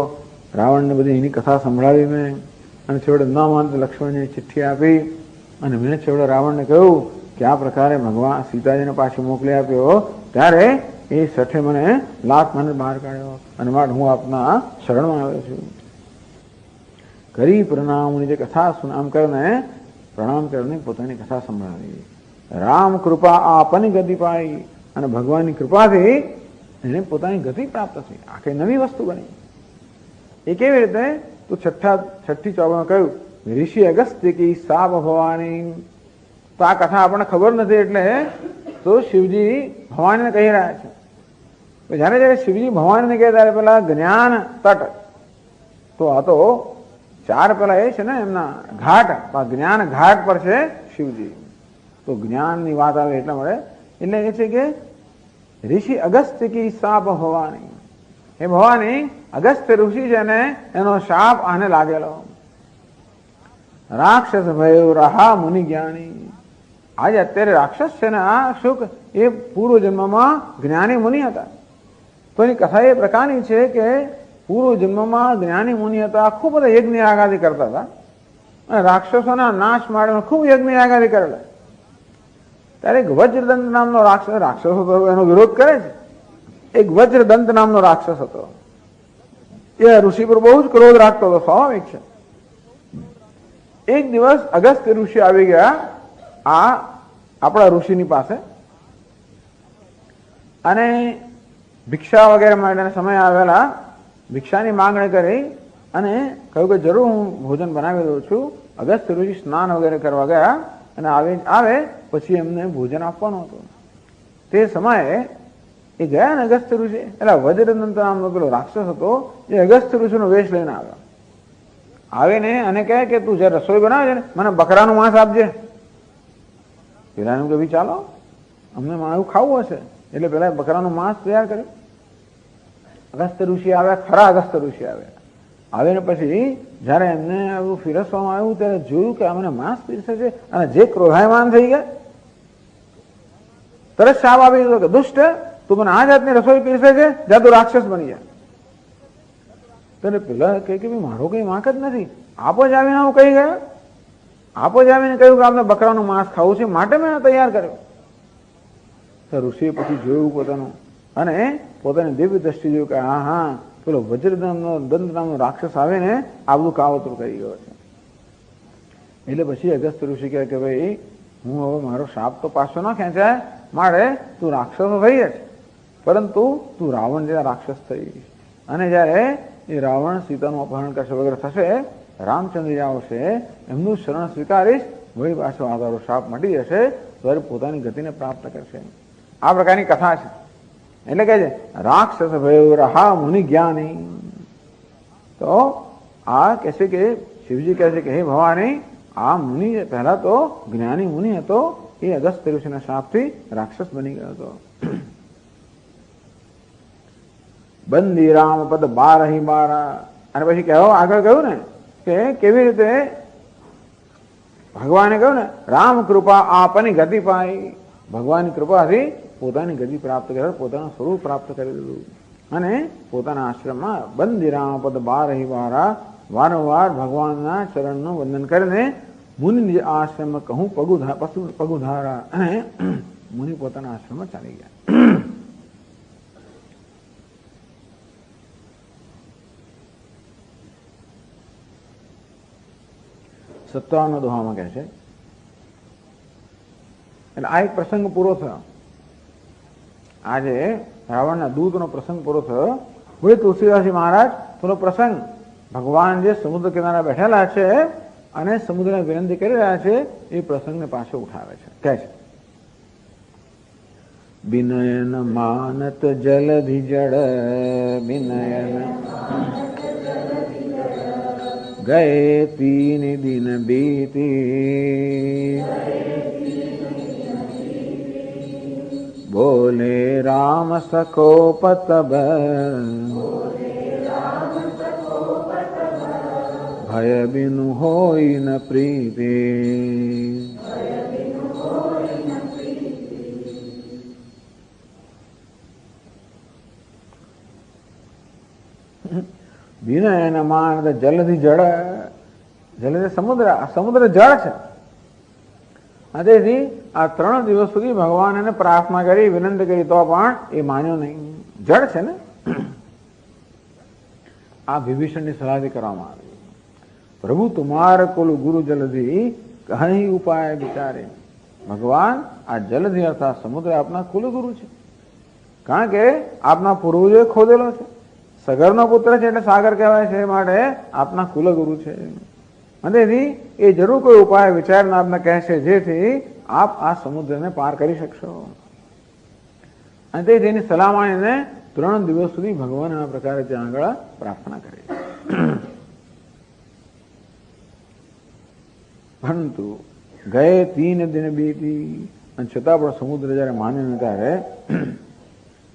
રાવણને બધી એની કથા સંભળાવી મેં, અને છેવટે ન માનતો લક્ષ્મણજીને ચિઠ્ઠી આપી, અને મેં છેવટે રાવણને કહ્યું કે આ પ્રકારે ભગવાન સીતાજીને પાછી મોકલી આપ્યો, ત્યારે એ શઠે મને લાત મને બહાર કાઢ્યો, અને માટે હું આપના શરણમાં આવ્યો છું. કરી પ્રણામની જે કથા આમ કરીને પ્રણામ કરીને પોતાની કથા સંભળાવી. રામ કૃપા આપની ગતિ પાઈ, અને ભગવાનની કૃપાથી એને પોતાની ગતિ પ્રાપ્ત થઈ, આખી નવી વસ્તુ બની. એ કેવી રીતે? તો છઠ્ઠી ચોપમાં કહ્યું ઋષિ અગસ્ત્ય કી સાપ ભવાની. તો આ કથા આપણને ખબર નથી, એટલે તો શિવજી ભવાનીને કહી રહ્યા છે. જયારે જયારે શિવજી ભવાનીને કહે ત્યારે પેલા જ્ઞાન તટ, તો આ તો 4 પેલા એ છે ને એમના ઘાટ, જ્ઞાન ઘાટ પર છે શિવજી. તો જ્ઞાનની વાત આવે એટલા મળે, એટલે એ છે કે ऋषि अगस्त्य की शाप भवानी, हे ભવાની અગસ્ત્ય ઋષિ છે ને એનો શાપ આને લાગેલો. રાક્ષસ ભયો રહા મુનિ જ્ઞાની. આજે અત્યારે રાક્ષસ છે ને આ શુક એ પૂર્વ જન્મમાં જ્ઞાની મુનિ હતા. તો એની કથા એ પ્રકારની છે કે પૂર્વ જન્મમાં જ્ઞાની મુનિ હતા, ખૂબ બધા યજ્ઞ યાગાદી કરતા હતા અને રાક્ષસોના નાશ માટે ખૂબ યજ્ઞ યાગાદી કરેલા. ત્યારે એક વજ્રદંત નામનો રાક્ષસો તો એનો વિરોધ કરે છે. એક વજ્રદંત નામનો રાક્ષસ હતો. એ ઋષિ પર બહુ જ ક્રોધ રાખતો હતો, સ્વાભાવિક છે. એક દિવસ અગસ્ત્ય ઋષિ આવી ગયા આ આપણા ઋષિની પાસે અને ભિક્ષા વગેરે માટે સમય આવેલા. ભિક્ષાની માંગણી કરી અને કહ્યું કે જરૂર હું ભોજન બનાવી દઉં છું. અગસ્ત્ય ઋષિ સ્નાન વગેરે કરવા ગયા અને આવે પછી એમને ભોજન આપવાનું હતું. તે સમયે એ ગયા ને અગસ્ત્ય ઋષિ, એટલે વજ્રદંત નામનો પેલો રાક્ષસ હતો એ અગસ્ત્ય ઋષિનો વેશ લઈને આવ્યો. આવીને અને કહે કે તું જે રસોઈ બનાવે છે ને મને બકરાનું માંસ આપજે. પેલા એમ કે ભાઈ ચાલો અમને એવું ખાવું હશે, એટલે પેલા બકરાનું માંસ તૈયાર કર્યું. અગસ્ત્ય ઋષિ આવ્યા, ખરા અગસ્ત્ય ઋષિ આવ્યા. આવીને પછી જયારે એમને એવું ફીરસવામાં આવ્યું ત્યારે જોયું કે અમને માંસ પીરસે છે અને જે ક્રોધાયમાન થઈ ગયા. તરત શાપ આપી દીધો કે દુષ્ટ, તું મને આ જાતની રસોઈ પીરસે છે, જ્યાં તું રાક્ષસ બની જાય. તને પેલા કહે કે મારો કઈ વાંક જ નથી, આપો જ આવીને હું કહી ગયા, આપો જ આવીને કહ્યું કે આપણે બકરાનું માંસ ખાવું છે માટે મેં તૈયાર કર્યો. તો ઋષિએ પછી જોયું પોતાનું અને પોતાની દિવ્ય દ્રષ્ટિ જોયું કે હા હા પેલો વજ્રદંત નામનો રાક્ષસ આવીને આ બધું કાવતરું કરી ગયો છે. એટલે પછી અગસ્ત્ય ઋષિ કહે કે ભાઈ હું હવે મારો શાપ તો પાછો ના ખેંચાય, મારે તું રાક્ષસો થઈ જ, પરંતુ તું રાવણ જેવા રાક્ષસ થઈ. અને જયારે એ રાવણ સીતાનું અપહરણ કરશે વગેરે થશે, રામચંદ્ર આવશે, એમનું શરણ સ્વીકારીશ, વળી પાછો આ તારો શાપ મટી જશે, ત્યારે પોતાની ગતિને પ્રાપ્ત કરશે. આ પ્રકારની કથા છે. એટલે કહે છે રાક્ષસ ભયો રહા મુનિ જ્ઞાની. તો આ કહે છે કે શિવજી કહે છે કે હે ભવાની આ મુનિ પહેલા તો જ્ઞાની મુનિ હતો, એ અગસ્ત્ય ઋષિના શાપથી રાક્ષસ બની ગયો હતો. બંદી રામ પદ 12 અને પછી કહેવો આગળ કહ્યું ને કે કેવી રીતે ભગવાને કહ્યું ને રામ કૃપા આપની ગતિ પાઈ. ભગવાનની કૃપાથી પોતાની ગતિ પ્રાપ્ત કરી, પોતાનું સ્વરૂપ પ્રાપ્ત કરી દીધું અને પોતાના આશ્રમમાં બંદી રામ પદ 12 વારંવાર ભગવાનના ચરણનું વંદન કરીને મુનિ આશ્રમમાં કહું પગુધારા અને મુનિ પોતાના આશ્રમમાં ચાલી ગયા. 57 દોહામાં કહે છે. એટલે આ એક પ્રસંગ પૂરો થયો. આજે રાવણના દૂતનો પ્રસંગ પૂરો થયો. હવે તુલસીદાસજી મહારાજ થોડો પ્રસંગ ભગવાન જે સમુદ્ર કિનારે બેઠેલા છે અને સમુદ્રને વિનંતી કરી રહ્યા છે એ પ્રસંગને પાછો ઉઠાવે છે. કહે છે વિનયન માનત જલધિ જડ વિનયન ગયે 3 દિન બીતી બોલે રામ સખો પતબ ભય બિનુ હોય ન પ્રીતિ. વિનયન માન જલધિ જળ, જલ સમુદ્ર, સમુદ્ર જળ છે. તેથી આ 3 દિવસ સુધી ભગવાન એને પ્રાર્થના કરી, વિનંતી કરી તો પણ એ માન્યો નહીં. જળ છે ને. આ વિભીષણની સલાહથી કરવામાં આવી. પ્રભુ તુમાર કુલ ગુરુ જલધિ કહી ઉપાય વિચારે. ભગવાન આ જલધિ અર્થાત સમુદ્ર આપના કુલગુરુ છે, કારણ કે આપના પૂર્વજોએ ખોદેલો છે. સગરનો પુત્ર છે એટલે સાગર કહેવાય છે, માટે આપના કુલગુરુ છે. અને તેથી એ જરૂર કોઈ ઉપાય વિચારને આપને કહેશે જેથી આપ આ સમુદ્રને પાર કરી શકશો. અને તે તેની સલાહ માનીને 3 દિવસ સુધી ભગવાન આ પ્રકારે ત્યાં આગળ પ્રાર્થના કરી. પરંતુ ગયે 3 દિન બીતી અને છતાં પણ સમુદ્ર જયારે માન્યો ત્યારે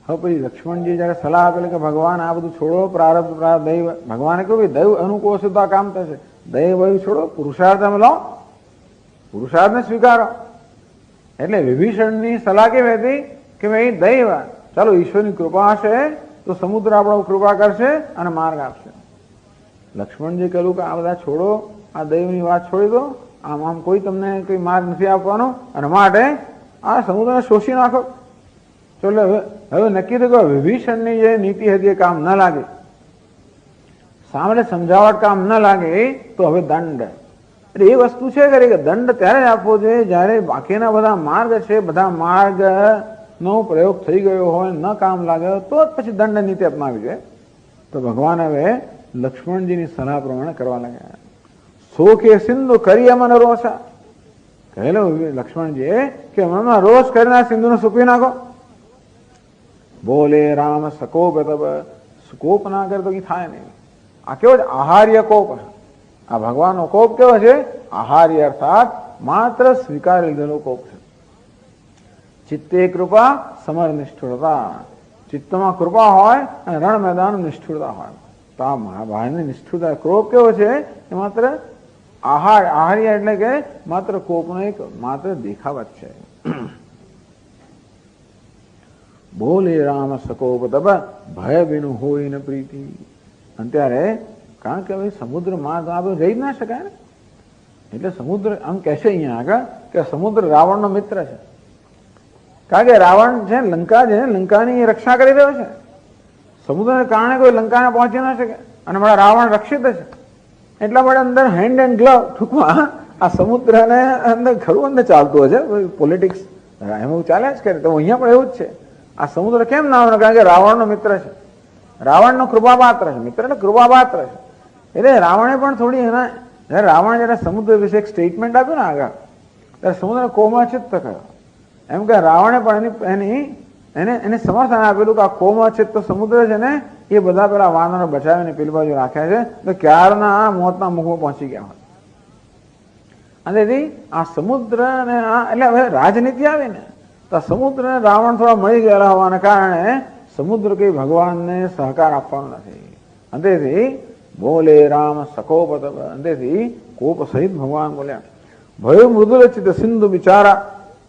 હવે પછી લક્ષ્મણજી જયારે સલાહ આપેલી કે ભગવાન આ બધું છોડો, પ્રારબ્ધ દૈવ, ભગવાને કહ્યું કે દૈવ અનુકૂળ હશે તો આ કામ થશે, દૈવ વૈવ છોડો, પુરુષાર્થ તમે લો, પુરુષાર્થને સ્વીકારો. એટલે વિભીષણની સલાહ કેવી હતી કે ભાઈ દૈવ, ચાલો ઈશ્વરની કૃપા હશે તો સમુદ્ર આપણો કૃપા કરશે અને માર્ગ આપશે. લક્ષ્મણજી કહ્યું કે આ બધા છોડો, આ દૈવની વાત છોડી દો, આમ કોઈ તમને કોઈ માર્ગ નથી આપવાનો, અને માટે આ સમુદ્રને શોષી નાખો. ચલો હવે નક્કી થયું કે વિભીષણની જે નીતિ હતી એ કામ ન લાગે, સામે સમજાવટ કામ ન લાગે, તો હવે દંડ. એટલે એ વસ્તુ છે ખરી કે દંડ ત્યારે જ આપવો જોઈએ જ્યારે બાકીના બધા માર્ગ છે, બધા માર્ગનો પ્રયોગ થઈ ગયો હોય, ન કામ લાગે તો જ પછી દંડ નીતિ અપનાવી જોઈએ. તો ભગવાન હવે લક્ષ્મણજીની સલાહ પ્રમાણે કરવા લાગ્યા. શોકે સિંધુ કરી અમન રોષા, કહેલો લક્ષ્મણજી કે મનમાં રોષ કરીને સિંધુને સૂકવી નાખો. બોલે રામ સકોપ, કોપ ના કરે તો કઈ થાય નહીં. આ કેવો છે? આહાર્ય કોપ. આ ભગવાનનો કોપ કેવો છે? આહાર્ય, અર્થાત માત્ર સ્વીકારી લીધેલો કોપ છે. ચિત્તે કૃપા સમર નિષ્ઠુરતા, ચિત્તમાં કૃપા હોય અને રણ મેદાન નિષ્ઠુરતા હોય. તો આ મહાભારતની નિષ્ઠુરતા કોપ કેવો છે? એ માત્ર આહાર્ય એટલે કે માત્ર કોપનો એક માત્ર દેખાવત છે. બોલે રામ સકોપ તબ ભય બિનુ હોય ને પ્રીતિ. અત્યારે કારણ કે હવે સમુદ્ર માર્ગ આપણે જઈ જ ના શકાય ને, એટલે સમુદ્ર આમ કહેશે અહીંયા આગળ કે સમુદ્ર રાવણનો મિત્ર છે. કારણ કે રાવણ છે લંકા છે, લંકાની રક્ષા કરી રહ્યો છે. સમુદ્રને કારણે કોઈ લંકાને પહોંચી ના શકે અને મારા રાવણ રક્ષિત છે. એટલા માટે અંદર હેન્ડ એન્ડ ગ્લવ, ટૂંકમાં આ સમુદ્રને અંદર ખરું અંદર ચાલતું હશે પોલિટિક્સ, એમાં ચાલ્યા જ કરે. તો અહીંયા પણ એવું જ છે. આ સમુદ્ર કેમ ના આવે? કારણ કે રાવણનો મિત્ર છે, રાવણનો કૃપાપાત્ર છે. મિત્ર એટલે કૃપાપાત્ર છે. એટલે રાવણે પણ થોડી એના, જયારે રાવણ જયારે સમુદ્ર વિશે એક સ્ટેટમેન્ટ આપ્યું ને આગળ, ત્યારે સમુદ્ર કોમચિત્ત કહ્યો. એમ કે રાવણે પણ એને સમર્થન આપેલું કે આ કોમચિત્ત સમુદ્ર છે ને, એ બધા પેલા વાનરો બચાવીને પેલી બાજુ રાખ્યા છે તો ક્યારના આ મોતના મુખમાં પહોંચી ગયા હોય. અને તેથી આ સમુદ્ર ને એટલે હવે રાજનીતિ આવી ને, તો સમુદ્ર ને રાવણ થોડા મળી ગયેલા હોવાને કારણે સમુદ્ર કઈ ભગવાનને સહકાર આપવાનો નથી. અંતેથી બોલે રામ સકોપ, અંતેથી કોપ સહિત ભગવાન બોલ્યા. ભય મૃદુલ ચિત્ત સિંધુ બિચારા,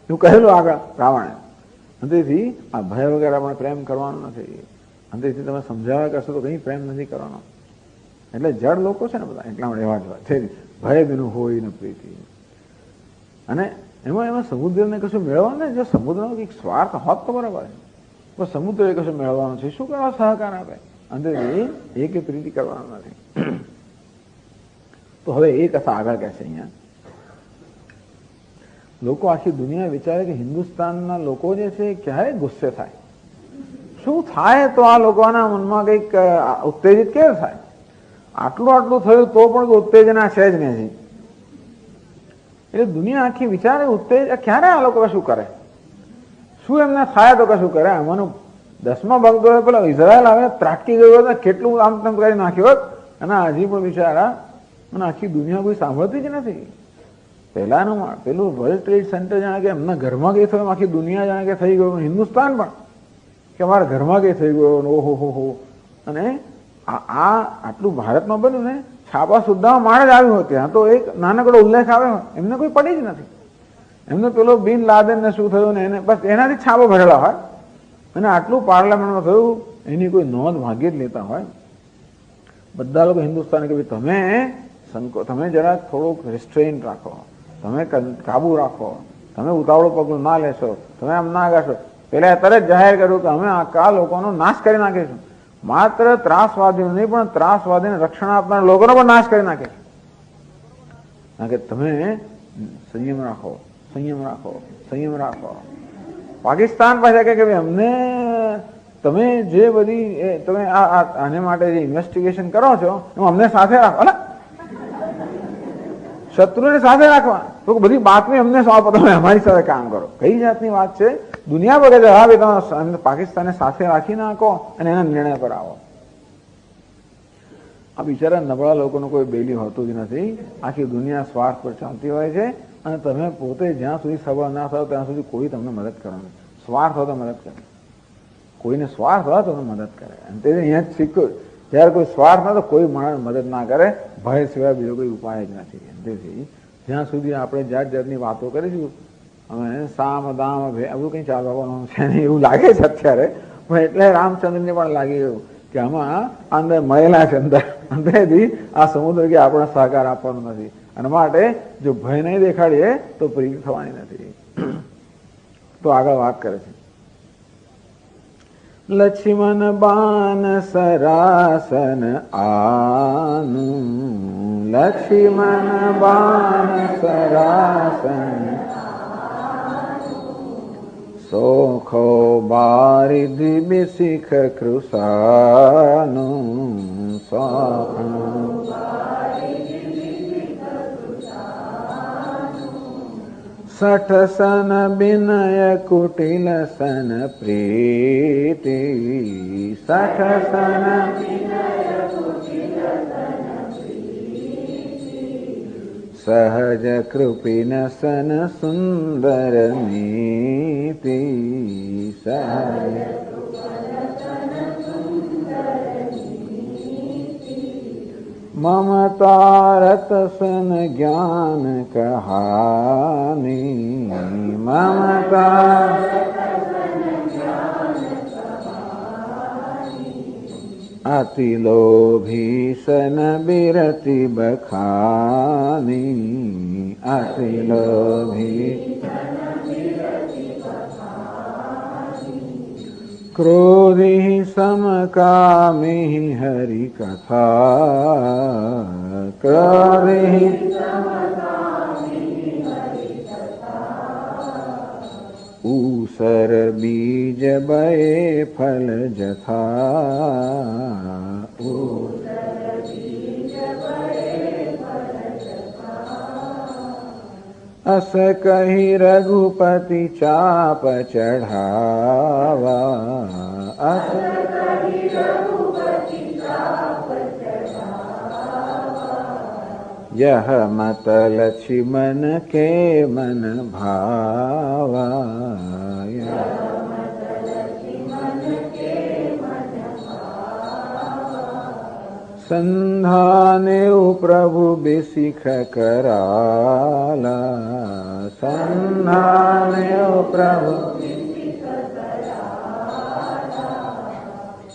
એવું કહેલું આગળ રાવણે. અંતેથી આ ભય વગેરે આપણે પ્રેમ કરવાનો નથી. અંતેથી તમે સમજાવ્યા કરશો તો કઈ પ્રેમ નથી કરવાનો. એટલે જડ લોકો છે ને બધા, એટલા માટે એવા જ વાત છે. ભય બિનું હોય ને પ્રીતિ. અને એમાં સમુદ્રને કશું મેળવવાનું ને, જો સમુદ્રનો કંઈક સ્વાર્થ હોત તો બરાબર, પણ સમુદ્ર એ કશું મેળવવાનું છે, શું કરવા સહકાર આપે? અંતેથી એ કે પ્રીતિ કરવાનું નથી. તો હવે એ કથા આગળ કહે છે અહીંયા. લોકો આખી દુનિયા વિચારે કે હિન્દુસ્તાનના લોકો જે છે ક્યારે ગુસ્સે થાય, શું થાય તો આ લોકોના મનમાં કંઈક ઉત્તેજિત કેવું થાય? આટલું થયું તો પણ ઉત્તેજના છે જ નહીં. એટલે દુનિયા આખી વિચારે ઉત્તેજ ક્યારે આ લોકો કશું કરે, શું એમને થાય તો કશું કરે. આમાંનું 10મા ભાગ તો પેલા ઇઝરાયલ આવે ત્રાટકી ગયો હતો, કેટલું આમ તેમ કરી નાખ્યો હોત, અને હજી પણ બિચારા અને આખી દુનિયા કોઈ સાંભળતી જ નથી. પહેલાનું પેલું વર્લ્ડ ટ્રેડ સેન્ટર જાણે કે એમના ઘરમાં કઈ થયું, આખી દુનિયા જાણે કે થઈ ગયું, હિન્દુસ્તાન પણ કે અમારા ઘરમાં કઈ થઈ ગયો, ઓહો હો. અને આ આટલું ભારતમાં બન્યું ને, છાપા સુદ્ધા માળ જ આવ્યું હતું. ત્યાં તો એક નાનકડો ઉલ્લેખ આવ્યો, એમને કોઈ પડી જ નથી. એમને પેલો બિન લાદેન ને શું થયું ને એને બસ એનાથી છાપો ભરેલા હોય, અને આટલું પાર્લામેન્ટમાં થયું એની કોઈ નોંધ ભાગ્યે જ લેતા હોય. બધા લોકો હિન્દુસ્તાન કે ભાઈ તમે જરાક થોડુંક રિસ્ટ્રેઇન રાખો, તમે કાબુ રાખો, તમે ઉતાવળું પગલું ના લેશો, તમે આમ ના કરશો. પેલા તરત જાહેર કર્યું કે અમે આ લોકોનો નાશ કરી નાખીશું. માત્ર ત્રાસવાદીઓ નહીં પણ ત્રાસવાદીને રક્ષણ આપનાર લોકોનો પણ નાશ કરી નાખે. કારણ કે તમે સંયમ રાખો, સંયમ રાખો, સંયમ રાખો. પાકિસ્તાન પાસે કે અમને તમે જે બધી તમે આને માટે જે ઇન્વેસ્ટિગેશન કરો છો એમાં અમને સાથે રાખો, શત્રુને સાથે રાખવા, તો બધી બાતમી અમને સોંપો, તમે અમારી સાથે કામ કરો. કઈ જાતની વાત છે? દુનિયા વગેરે હવે તમે પાકિસ્તાનને સાથે રાખી નાખો અને એના નિર્ણય પર આવો. આ બિચારા નબળા લોકોનું કોઈ બેલી હોતું જ નથી. આખી દુનિયા સ્વાર્થ પર ચાલતી હોય છે, અને તમે પોતે જ્યાં સુધી સબળ ના થાવ ત્યાં સુધી કોઈ તમને મદદ કરવાનું, સ્વાર્થ હોય તો મદદ કરે. કોઈને સ્વાર્થ હોય તો મદદ કરે. અને તે અહીંયા જ શીખ્યું, જયારે કોઈ સ્વાર્થ ના તો કોઈ માણસ મદદ ના કરે, ભય સિવાય બીજો કોઈ ઉપાય જ નથી. તેથી જ્યાં સુધી આપણે જાત જાતની વાતો કરીશું, અમે સામ દામ એવું કંઈ ચાલવાનું છે એવું લાગે છે અત્યારે, પણ એટલે રામચંદ્રને પણ લાગી ગયું કે આમાં અંદર મળેલા છે, અંદરથી આ સમુદ્ર કે આપણે સહકાર આપવાનો નથી. અને માટે જો ભય નહીં દેખાડીએ તો પ્રીતિ થવાની નથી. તો આગળ વાત કરે છે, લક્ષ્મણ બાન સરાસન આનું, લક્ષ્મણ બાન સરાસન સોખો બારિધિ બિસિખ કૃષાનું, સઠ સન બિનય કુટિલ સન પ્રીતિ, સઠ સન સહજ કૃપિન સન સુંદર નીતિ, સહજ મમતારત સન જ્ઞાન કહાની, મમતા અતિ લોભી સન બિરતિ બખાની, અતિ લોભી ક્રોધી સમકામી હરિ કથા, ક્રોધી ऊसर बीज बये फल जथा, अस कही रघुपति चाप चढ़ावा, अस यह मत लक्ष्मण के मन भावा, संधाने प्रभु बिसिख कराला, संधाने प्रभु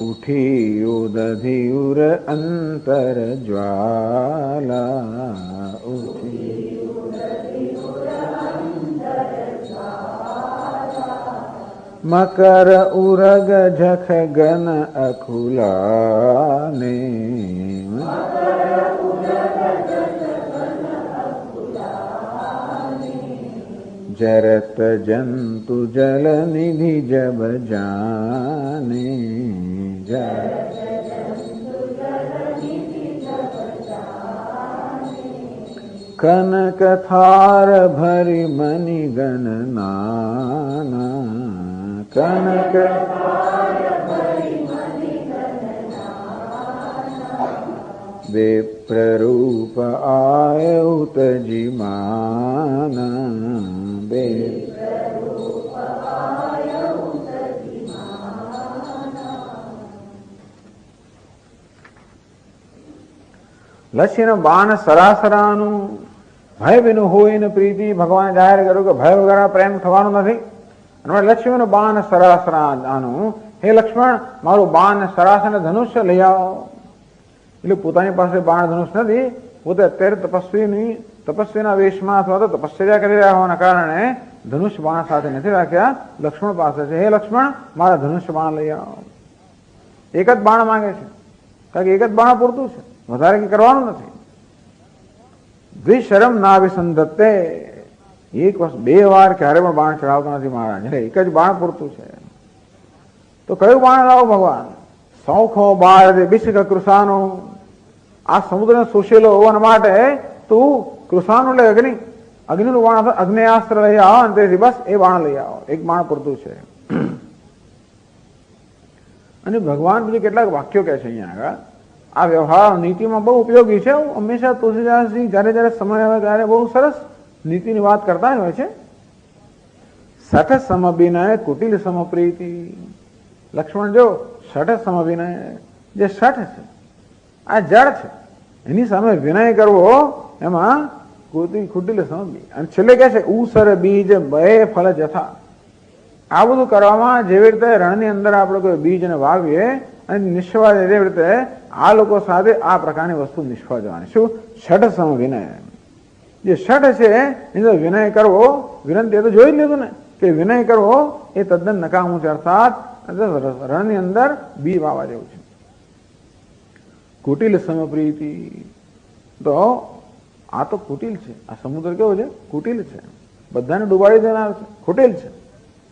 उठी उदधि उर अंतर ज्वाला, उठी मकर उरग झख गन अखुलाने, जरत जंतु जल निधि जब जाने, कनक थार भरि मणि गण नाना, कनक विप्र रूप आयु तजिमाना, લક્ષ્યનો બાણ સરાસરાનું ભય વિનું હોય ને પ્રીતિ. ભગવાને જાહેર કર્યું કે ભય વગર પ્રેમ થવાનો નથી. અને લક્ષ્મણ બાણ સરાસરાનું, હે લક્ષ્મણ મારું બાણ સરાસન ધનુષ્ય લઈ આવો. એટલે પોતાની પાસે બાણ ધનુષ નથી, પોતે અત્યારે તપસ્વીના વેશમાં અથવા તો તપશ્ચર્યા કરી રહ્યા હોવાના કારણે ધનુષ્ય બાણ સાથે નથી રાખ્યા, લક્ષ્મણ પાસે છે. હે લક્ષ્મણ મારા ધનુષ્ય બાણ લઈ આવો. એક જ બાણ માંગે છે, કારણ કે એક જ બાણ પૂરતું છે, વધારે કંઈ કરવાનું નથી. દ્વિશરમ ના વિસંધતે, એક વર્ષ 2 વાર ક્યારે પણ બાણ ચડાવતો નથી મહારાજ, એટલે એક જ બાણ પૂરતું છે. તો કયું બાણ લાવો ભગવાન? સૌખો બાર બિસિક કૃષાનો, આ સમુદ્રને શોષેલો હોવાના માટે તું કૃષાનું એટલે અગ્નિનું બાણ, અગ્નેયાસ્ત્ર લઈ આવો. અને તેથી બસ એ બાણ લઈ આવો, એક બાણ પૂરતું છે. અને ભગવાન બીજું કેટલાક વાક્યો કહે છે અહીંયા આગળ. આ વ્યવહાર નીતિમાં બહુ ઉપયોગી છે. હંમેશા તુલસીદાસજી જયારે જયારે સમય આવે ત્યારે બહુ સરસ નીતિની વાત કરતા હોય છે. સઠ સમ બિનય કુટિલ સમ પ્રીતિ, લક્ષ્મણ જો શઠ સમવિનય, જે શઠ છે આ જળ છે એની સામે વિનય કરવો એમાં કુટિલ સમજી. અને છેલ્લે કહે છે ઉસર બીજ બે ફળ જથા. આ બધું કરવામાં જેવી રીતે રણની અંદર આપણે કોઈ બીજને વાવીએ અને નિષ્ફળ એવી રીતે આ લોકો સાથે આ પ્રકારની વસ્તુ નિષ્ફળ જવાની. શું? શઠ સમ વિનય. જે શઠ છે એનો વિનય કરવો, વિનંતી તો જોઈ જ લીધું ને કે વિનય કરવો એ તદ્દન નકામું છે, અર્થાત રણની અંદર બી વાવા જેવું છે. કુટિલ સમપ્રીતિ, તો આ તો કુટિલ છે. આ સમુદ્ર કેવો છે? કુટિલ છે, બધાને ડુબાડી દેનાર છે, કુટિલ છે.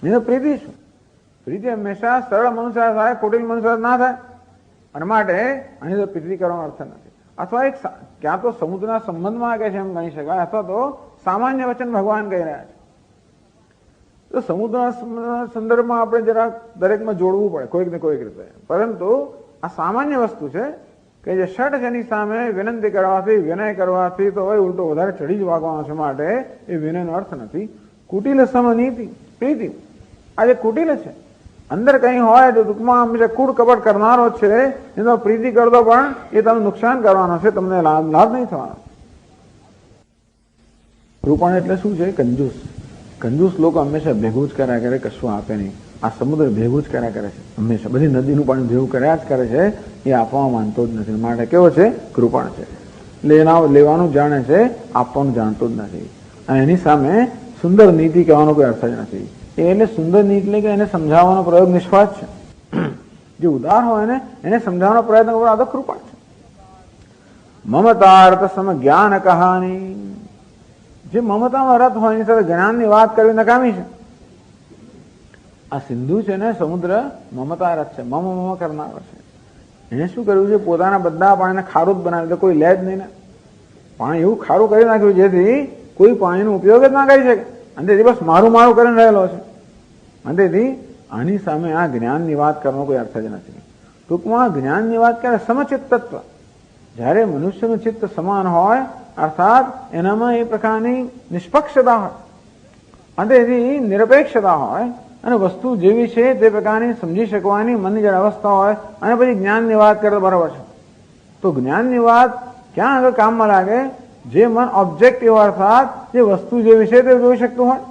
એનો પ્રીતિ શું? પ્રીતિ હંમેશા સરળ મનુષ્ય થાય, કુટિલ મનુષ્ય ના થાય. અને માટે અહીં તો પ્રીતિ કરવાનો અર્થ નથી. અથવા એક ક્યાં તો સમુદ્રના સંબંધમાં કે છે એમ ગણી શકાય, અથવા તો સામાન્ય વચન ભગવાન કહી રહ્યા છે. તો સમુદ્રના સંદર્ભમાં આપણે જરા દરેકમાં જોડવું પડે કોઈક ને કોઈક રીતે. પરંતુ આ સામાન્ય વસ્તુ છે કે જે શઠ છે એની સામે વિનંતી કરવાથી, વિનય કરવાથી તો હોય ઉલટો વધારે ચડી જ વાગવાનો છે. માટે એ વિનયનો અર્થ નથી. કુટિલ સમનીતિ પ્રીતિ, આ જે કુટિલ છે અંદર કઈ હોય તો ટૂંકમાં હંમેશા કૂડ કપટ કરનારો છે એનો પ્રીતિ કરતો પણ એ તમને નુકસાન કરવાનો છે, તમને લાભ નહીં થવાનો. કૃપણ એટલે શું છે? કંજૂસ. કંજૂસ લોકો હંમેશા ભેગું જ કર્યા કરે, કશું આપે નહીં. આ સમુદ્ર ભેગું જ કર્યા કરે છે હંમેશા, બધી નદીનું પાણી ભેગું કર્યા જ કરે છે, એ આપવા માંગતો જ નથી. માટે કેવો છે? કૃપણ છે. લેવાનું જાણે છે, આપવાનું જાણતો જ નથી. અને એની સામે સુંદર નીતિ કહેવાનો કોઈ અર્થ જ નથી. એટલે સુંદર નીતિ એટલે કે એને સમજાવવાનો પ્રયોગ નિષ્ફળ છે. જે ઉદાર હોય ને એને સમજાવવાનો પ્રયત્ન કરવો આ તો કૃપણ છે. મમતાર્થ સમ જ્ઞાન કહાની, જે મમતામાં રત હોય એની સાથે જ્ઞાનની વાત કરવી નકામી છે. આ સિંધુ છે ને સમુદ્ર મમતા રથ છે, મમ કરનારો છે. એને શું કર્યું છે? પોતાના બધા પાણીને ખારું જ બનાવી દે, કોઈ લે જ નહીં ને. પાણી એવું ખારું કરી નાખ્યું જેથી કોઈ પાણીનો ઉપયોગ જ ના કરી શકે. અને તેથી બસ મારું મારું કરીને રહેલો છે. અને તેથી આની સામે આ જ્ઞાનની વાત કરવાનો કોઈ અર્થ જ નથી. ટૂંકમાં જ્ઞાનની વાત કરે સમચિત તત્વ. જ્યારે મનુષ્યનું ચિત્ત સમાન હોય, અર્થાત એનામાં એ પ્રકારની નિષ્પક્ષતા હોય અને તેથી નિરપેક્ષતા હોય અને વસ્તુ જેવી છે તે પ્રકારની સમજી શકવાની મનની જયારે અવસ્થા હોય અને પછી જ્ઞાનની વાત કરે તો બરાબર છે. તો જ્ઞાનની વાત ક્યાં આગળ કામમાં લાગે? જે મન ઓબ્જેક્ટિવ અર્થાત જે વસ્તુ જેવી છે તે જોઈ શકતું હોય.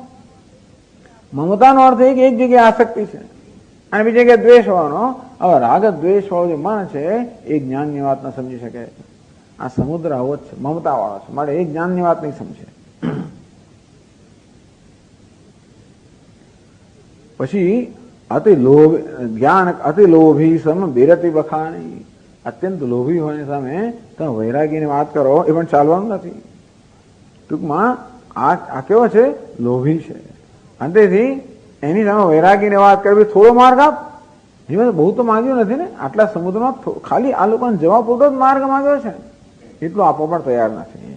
મમતાનો અર્થ એ કે એક જગ્યાએ આસક્તિ છે અને બીજી જગ્યાએ દ્વેષ હોવાનો. હવે રાગ દ્વેષ વાળો જે મન છે એ જ્ઞાનની વાત ન સમજી શકે. આ સમુદ્ર આવો જ છે, મમતા વાળો છે, માટે એ જ્ઞાનની વાત નહીં સમજે. પછી અતિ લોભી સમ બિરતિ બખાણી, અત્યંત લોભી હોય સામે તમે વૈરાગીની વાત કરો એ પણ ચાલવાનું નથી. ટૂંકમાં આ કેવો છે? લોભી છે. અને તેથી એની સામે વૈરાગીની વાત કરવી, થોડો માર્ગ આપ. જીવન બહુ તો માંગ્યું નથી ને, આટલા સમુદ્રમાં ખાલી આ લોકોને જવા પૂરતો જ માર્ગ માંગ્યો છે, એટલું આપવા પણ તૈયાર નથી.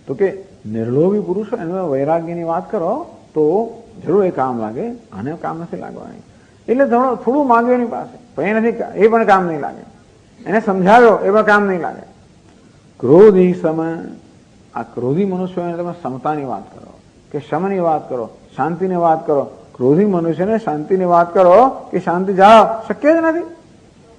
તો કે નિર્લોભી પુરુષો એને વૈરાગ્યની વાત કરો તો જરૂર એ કામ લાગે, આને કામ નથી લાગવાની. એટલે થોડું માંગ્યું એની પાસે પણ એ પણ કામ નહીં લાગે. એને સમજાવ્યો એ પણ કામ નહીં લાગે. ક્રોધી સમ, આ ક્રોધી મનુષ્યોને તમે સમતાની વાત કરો કે શમની વાત કરો, શાંતિની વાત કરો. ક્રોધી મનુષ્યને શાંતિની વાત કરો કે શાંતિ જાળવ, શક્ય જ નથી.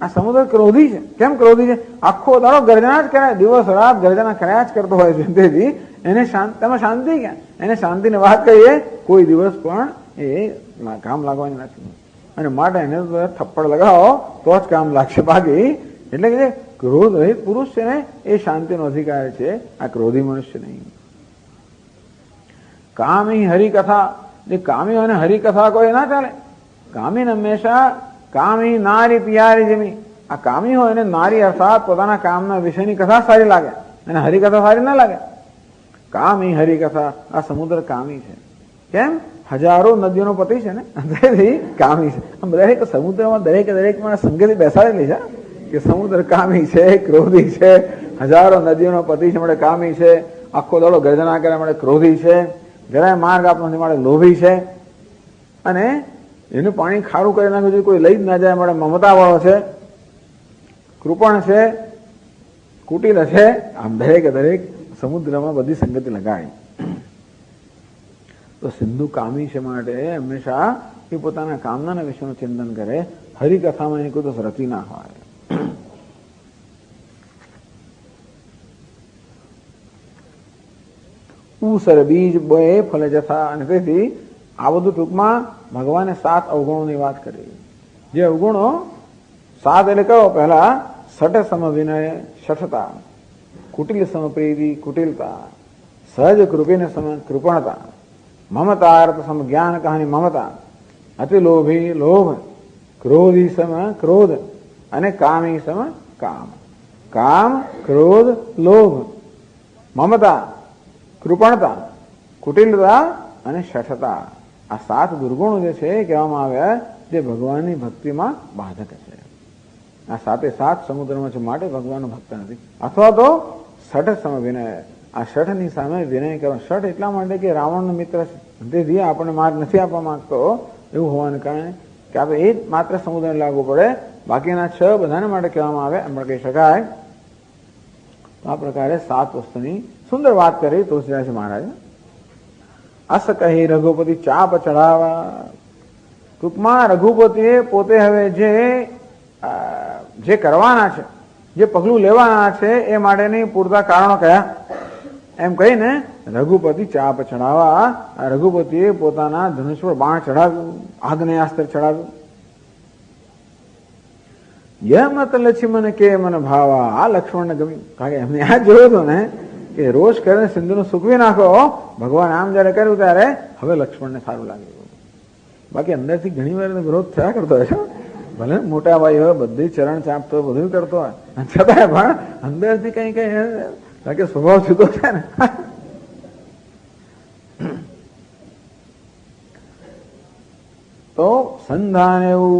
આ સમુદ્ર ક્રોધી છે. કેમ ક્રોધી છે? આખો દાડો ગર્જના જ કરે, દિવસ રાત ગર્જના કર્યા જ કરતો હોય છે. તેથી એને તમે શાંતિ ક્યાં? એને શાંતિની વાત કહીએ કોઈ દિવસ પણ એ કામ લાગવાની નથી. અને માટે એને થપ્પડ લગાવો તો જ કામ લાગશે. બાકી એટલે કે જે ક્રોધ રહિત પુરુષ છે ને એ શાંતિનો અધિકાર છે, આ ક્રોધી મનુષ્ય નહીં. કામી હરિકથા, જે કામી હોય ને હરિકથા કોઈ ના ચાલે. કામીને હંમેશા કામી નારી પિયારી જમી. આ કામી હોય ને નારી અર્થાત પોતાના કામના વિષયની કથા સારી લાગે અને હરિકથા સારી ના લાગે. કામી હરિકથા, આ સમુદ્ર કામી છે. કેમ? હજારો નદીઓનો પતિ છે ને, તેથી કામી છે. દરેક સમુદ્રમાં દરેક મને સંગતિ બેસાડેલી છે કે સમુદ્ર કામી છે, ક્રોધી છે. હજારો નદીઓનો પતિ છે માટે કામી છે. આખો દડો ગર્જના કરે માટે ક્રોધી છે. જરાય માર્ગ આપવાનો નથી માટે લોભી છે. અને એનું પાણી ખારું કરી નાખ્યું છે, કોઈ લઈ જ ના જાય માટે મમતા વાળો છે, કૃપણ છે, કુટિલ છે. આમ દરેક સમુદ્રમાં બધી સંગતિ લગાડી. તો સિંધુ કામી છે માટે હંમેશા એ પોતાના કામનાના વિષયનું ચિંતન કરે. હરિકથામાં એ કોઈ તો રતી ના હોય. ઉસર બીજ બે ફલ જથા. અને તેથી આ બધું ટૂંકમાં ભગવાને 7 અવગુણોની વાત કરી. જે અવગુણો 7 એટલે કયો? પહેલા સઠ સમ વિનય શઠતા, કુટિલ સમ પ્રીતિ કુટિલતા, સહજ કૃપિને સમ કૃપણતા, મમતા અર્થ સમ જ્ઞાન કહાની મમતા, અતિ લોભી લોભ, ક્રોધી સમ ક્રોધ, અને કામી સમ કામ. કામ, ક્રોધ, લોભ, મમતા, કૃપણતા, કુટિલતા અને શઠતા. આ 7 દુર્ગુણો જે છે એ કહેવામાં આવ્યા જે ભગવાનની ભક્તિમાં બાધક છે. આ 7 સમુદ્રમાં છે માટે ભગવાનનો ભક્ત નથી. અથવા તો સઠ સમ વિનય. આ શઠની સામે વિનય કરો. શઠ એટલા માટે કે રાવણનો મિત્ર છે, તેથી આપણને માર્ગ નથી આપવા માંગતો એવું હોવાને કારણે કે આપણે એ જ માત્ર સમુદ્રને લાગુ પડે, બાકીના 6 બધાને માટે કહેવામાં આવે એમ પણ કહી શકાય. તો આ પ્રકારે 7 વસ્તુની સુંદર વાત કરી તુલસીદાસ મહારાજે. અસ કહી રઘુપતિ ચાપ ચઢાવા. ટૂંકમાં રઘુપતિએ પોતે હવે જે કરવાના છે, જે પગલું લેવાના છે એ માટેની પૂરતા કારણો કયા એમ કહીને રઘુપતિ ચાપ ચઢાવા. રઘુપતિએ પોતાના ધનુષ પર બાણ ચઢાવ્યું, આગ્નેયાસ્ત્ર ચઢાવ્યું. યમત લક્ષ્મણ કે મન ભાવા. આ લક્ષ્મણને ગમ્યું, કારણ કે એમને આ જોયું હતું ને કે રોષ કરીને સિંધુનું સૂકવી નાખો. ભગવાન આમ જયારે કર્યું ત્યારે હવે લક્ષ્મણને સારું લાગ્યું. બાકી અંદરથી ઘણી વાર વિરોધ થયા કરતો હોય છે. ભલે મોટા ભાઈ હોય, બધી ચરણ ચાપતો હોય, બધું કરતો હોય, છતાંય પણ અંદરથી કઈ કારણ કે સ્વભાવ જુદો છે ને. તો સંધાન એવું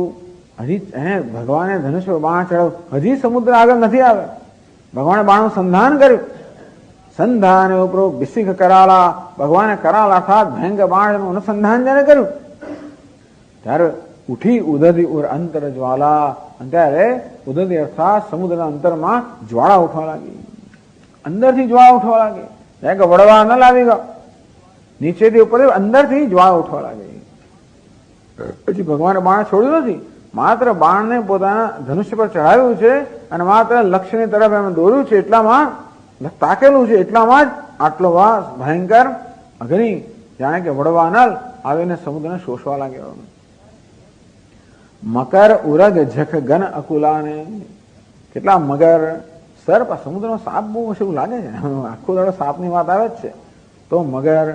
હજી ભગવાને ધનુષ બાણ ચડાવ્યું, હજી સમુદ્ર આગળ નથી આવે. ભગવાને બાણનું સંધાન કર્યું. સંધાન એવું બિસિક કરાલા. ભગવાને કરાલ અર્થાત ભયંકર બાણનું અનુસંધાન જયારે કર્યું ત્યારે ઉઠી ઉદધી ઉર અંતર જ્વાલા. ત્યારે ઉદધી અર્થાત સમુદ્રના અંતરમાં જ્વાળા ઉઠવા લાગી. અંદરથી જ્વાળા ઉઠવા લાગી. કારણ કે વડવા ન લાવી ગયો, નીચેથી ઉપર અંદરથી જ્વાળા ઉઠવા લાગી. પછી ભગવાને બાણ છોડ્યું નથી, માત્ર બાણને પોતાના ધનુષ્ય પર ચઢાવ્યું છે અને માત્ર લક્ષ્યની તરફ એમ દોર્યું છે. એટલામાં તાકેલું છે, એટલામાં જ આટલો વાસ ભયંકર અગ્નિ જાણે કે વડવા નલ આવીને સમુદ્રને શોષવા લાગ્યો. મકર ઉરગ જખ ગન અકુલાને. કેટલા મગર, સર્પ. સમુદ્રનો સાપ બહુ એવું લાગે છે, આખો દાડો સાપની વાત આવે જ છે. તો મગર,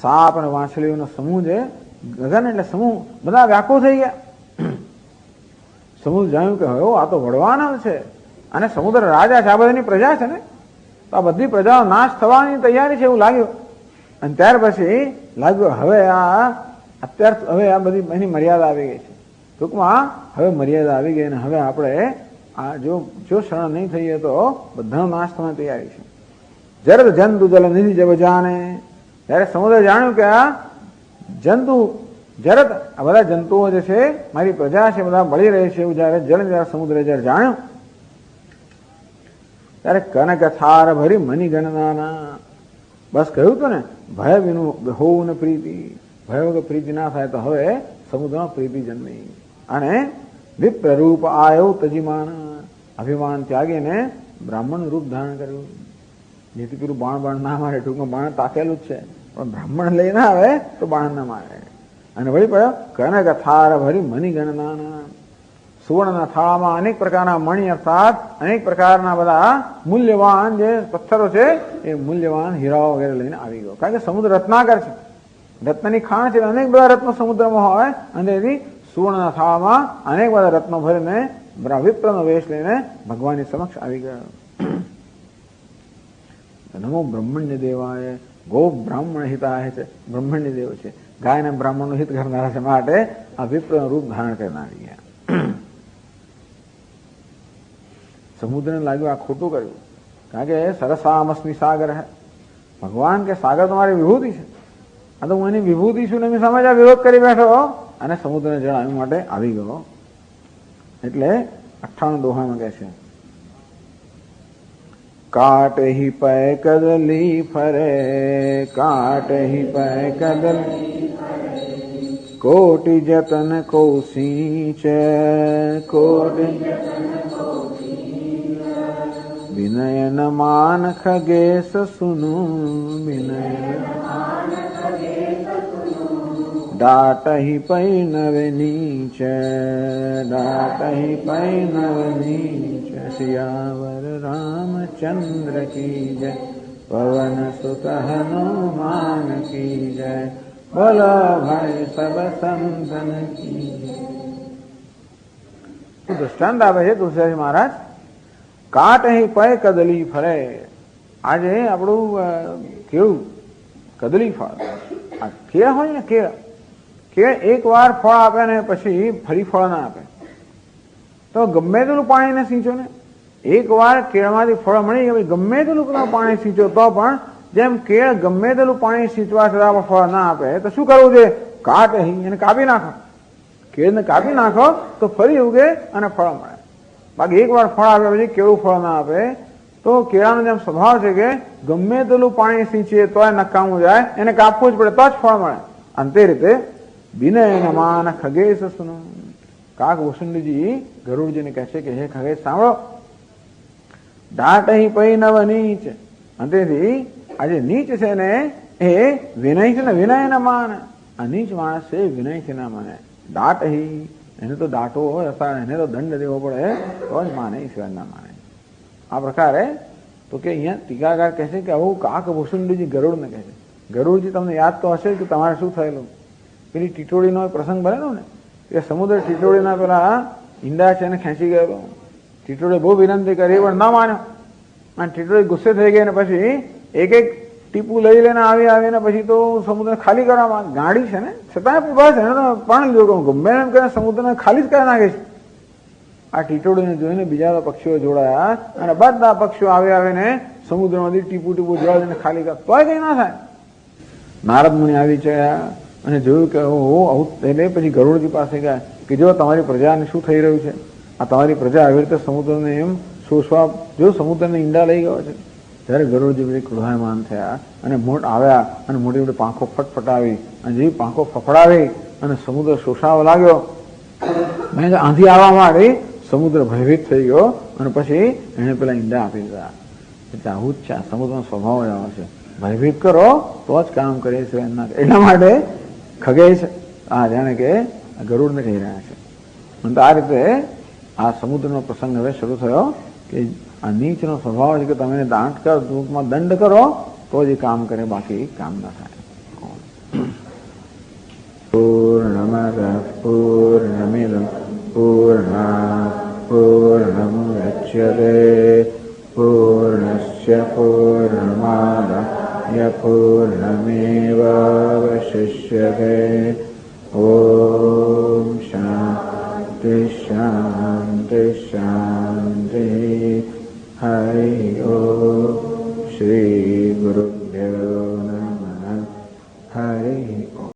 સાપ અને વાંસળીઓનો સમૂહ છે. ગગન એટલે સમૂહ, બધા વ્યાકુળ થઈ ગયા. સમુદ્ર જાણ્યું કે હવે આ તો વડવાનલ છે અને સમુદ્ર રાજા છે, આ બધાની પ્રજા છે ને, તો આ બધી પ્રજાનો નાશ થવાની તૈયારી છે એવું લાગ્યું. અને ત્યાર પછી લાગ્યું હવે આ બધી એની મર્યાદા આવી ગઈ છે. ટૂંકમાં હવે મર્યાદા આવી ગઈ અને હવે આપણે આ જો શરણ નહીં થઈએ તો બધાનો નાશ થવાની તૈયારી છે. જરદ જંતુ જલ નિધિ જબ જાને. ત્યારે સમુદ્ર જાણ્યું કે આ જંતુ જરદ, આ બધા જંતુઓ જે છે મારી પ્રજા છે, બધા બળી રહે છે એવું જયારે સમુદ્રે જયારે જાણ્યું ત્યારે કનક થાર ભરી મની ગણનાના. બસ કહ્યું હતું ને ભય વિનું હોવું ને પ્રીતિ. ભય વગર પ્રીતિ ના થાય તો હવે સમુદ્રમાં પ્રીતિ જન્મી. અને વિપ્ર રૂપ આયો તજીમાન. અભિમાન ત્યાગીને બ્રાહ્મણ રૂપ ધારણ કર્યું. જેથી પેલું બાણ ના મારે. ટૂંકમાં બાણ તાકેલું જ છે પણ બ્રાહ્મણ લઈ ના આવે તો બાણ ના મારે. અને વળી પડ્યો કનક થાર ભરી મની ગણનાના. સુવર્ણના થાળામાં અનેક પ્રકારના મણી અર્થાત અનેક પ્રકારના બધા મૂલ્યવાન જે પથ્થરો છે એ મૂલ્યવાન હીરાઓ વગેરે લઈને આવી ગયો. કારણ કે સમુદ્ર રત્નાકર છે, રત્નની ખાણ છે, અનેક બધા રત્નો સમુદ્રમાં હોય અને એથી સુવર્ણના થાળામાં અનેક બધા રત્નો ભરીને વિપ્રનો વેશ લઈને ભગવાનની સમક્ષ આવી ગયો. નમો બ્રહ્મણ્ય દેવાય. ગો બ્રાહ્મણ હિતાય છે, બ્રહ્મણ્ય દેવ છે, ગાય અને બ્રાહ્મણનું હિત કરનારા છે માટે આ વિપ્રનું રૂપ ધારણ કરીને આવી ગયા. સમુદ્રને લાગ્યું આ ખોટું કર્યું, કારણ કે સરસામસ્મી સાગર હે. ભગવાન કે સાગર તમારી વિભૂતિ છે, આ તો હું એની વિભૂતિ છું ને એની સામે જ આ વિરોધ કરી બેઠો અને સમુદ્રને જણાવવા માટે આવી ગયો. એટલે 98 દોહામાં કહે છે काट ही पै कदली फरे, काट ही पै कदली, कोटि जतन को सींच, कोटि विनय न मान खगेश सुनु, विनय डाट ही पै नव नीच, डाट ही पै नव नीच। सियावर रामचंद्र की जय, पवन सुत हनुमान की जय, बोलो भाई सब संतन की। तो दृष्टांत આવે છે તુલસીદાસ મહારાજ, કાટ અહીં પય કદલી ફરે. આજે આપણું કેવું કદલી ફળ, આ કેળ હોય ને, કેળ કેળ એક વાર ફળ આપે ને પછી ફરી ફળ ના આપે. તો ગમે તેટલું પાણીને સિંચો ને, એક વાર કેળમાંથી ફળ મળી ગયું, ગમે તેટલું પાણી સિંચો તો પણ જેમ કેળ ગમે તેટલું પાણી સિંચવા છતાં ફળ ના આપે તો શું કરવું છે? કાટ અહીં એને કાપી નાખો, કેળને કાપી નાખો તો ફરી ઉગે અને ફળ મળે. બાકી એક વાર ફળ આપ્યા પછી કેળું ફળ ના આપે તો કેળાનો જેમ સ્વભાવ છે કે ગમે તેટલું પાણી સિંચીએ તોય નકામું જાય, એને કાપવું જ પડે તો જ ફળ મળે. અને તે રીતે વિનય નમાન ખગેશ સુનો, કાક વસુંડજી ગરુડજીને કહે છે કે હે ખગેશ સાંભળો, ડાટ અહીં પૈ નવ નીચ. અને તેથી આ જે નીચ છે ને એ વિનય છે ને, વિનય ન માન. આ નીચ માણસ છે વિનયથી ના માને. દાટ હી એને તો દાટવો હોય અથવા એને તો દંડ દેવો પડે તો જ માને, ઈશ્વર ના માને. આ પ્રકારે તો કે અહીંયા ટીકાકાર કહે છે કે આવું કાક ભૂષુંડજી ગરુડને કહે છે. ગરુડજી તમને યાદ તો હશે કે તમારે શું થયેલું, પેલી ટીટોળીનો પ્રસંગ બનેલો ને, એ સમુદ્ર ટીટોળીના પેલા ઈંડા છે એને ખેંચી ગયેલો. ટીટોળે બહુ વિનંતી કરી પણ ના માન્યો, અને ટીટોળી ગુસ્સે થઈ ગઈ ને પછી એક એક ટીપું લઈ લઈને આવીને પછી તો સમુદ્ર ખાલી કરવામાં, ગાડી છે ને છતાંય બસ એને તો પાણી લીધું, ગમે એમ કરીને સમુદ્રને ખાલી જ કરી નાખે છે. આ ટીટોળીને જોઈને બીજા પક્ષીઓ જોડાયા અને બધા પક્ષીઓ આવીને સમુદ્રમાંથી ટીપું જોડાઈને ખાલી કર, તોય કઈ ના થાય. નારદ મુનિ આવી ગયા અને જોયું કે આવું, એટલે પછી ગરુડજી પાસે ગયા કે જો તમારી પ્રજાને શું થઈ રહ્યું છે, આ તમારી પ્રજા આવી રીતે સમુદ્રને એમ શોષવા, જો સમુદ્રને ઈંડા લઈ ગયો છે. ત્યારે ગરુડજી બધી ક્રોધાયમાન થયા અને મોટ આવ્યા અને મોટી મોટી પાંખો ફટફટાવી, અને જેવી પાંખો ફફડાવી અને સમુદ્ર શોષાવા લાગ્યો. આંધી આવવા માંડી, સમુદ્ર ભયભીત થઈ ગયો અને પછી એને પેલા ઈંડા આપી દીધા. એટલે આવું જ છે, સમુદ્રનો સ્વભાવ જ આવો છે, ભયભીત કરો તો જ કામ કરે છે. એટલા માટે ખગેશ આ જાણે કે ગરુડને કહી રહ્યા છે. અને આ રીતે આ સમુદ્રનો પ્રસંગ હવે શરૂ થયો કે આ નીચનો સ્વભાવ છે કે તમે દાંટ કરો, ટૂંકમાં દંડ કરો તો જ કામ કરે, બાકી કામ ના થાય. પૂર્ણમદ પૂર્ણમિદં પૂર્ણાત પૂર્ણમુદચ્યતે પૂર્ણસ્ય પૂર્ણમાદાય પૂર્ણમેવાવશિષ્યતે. ઓમ શાંતિ શાંતિ શાંતિ. हरि ओम श्री गुरु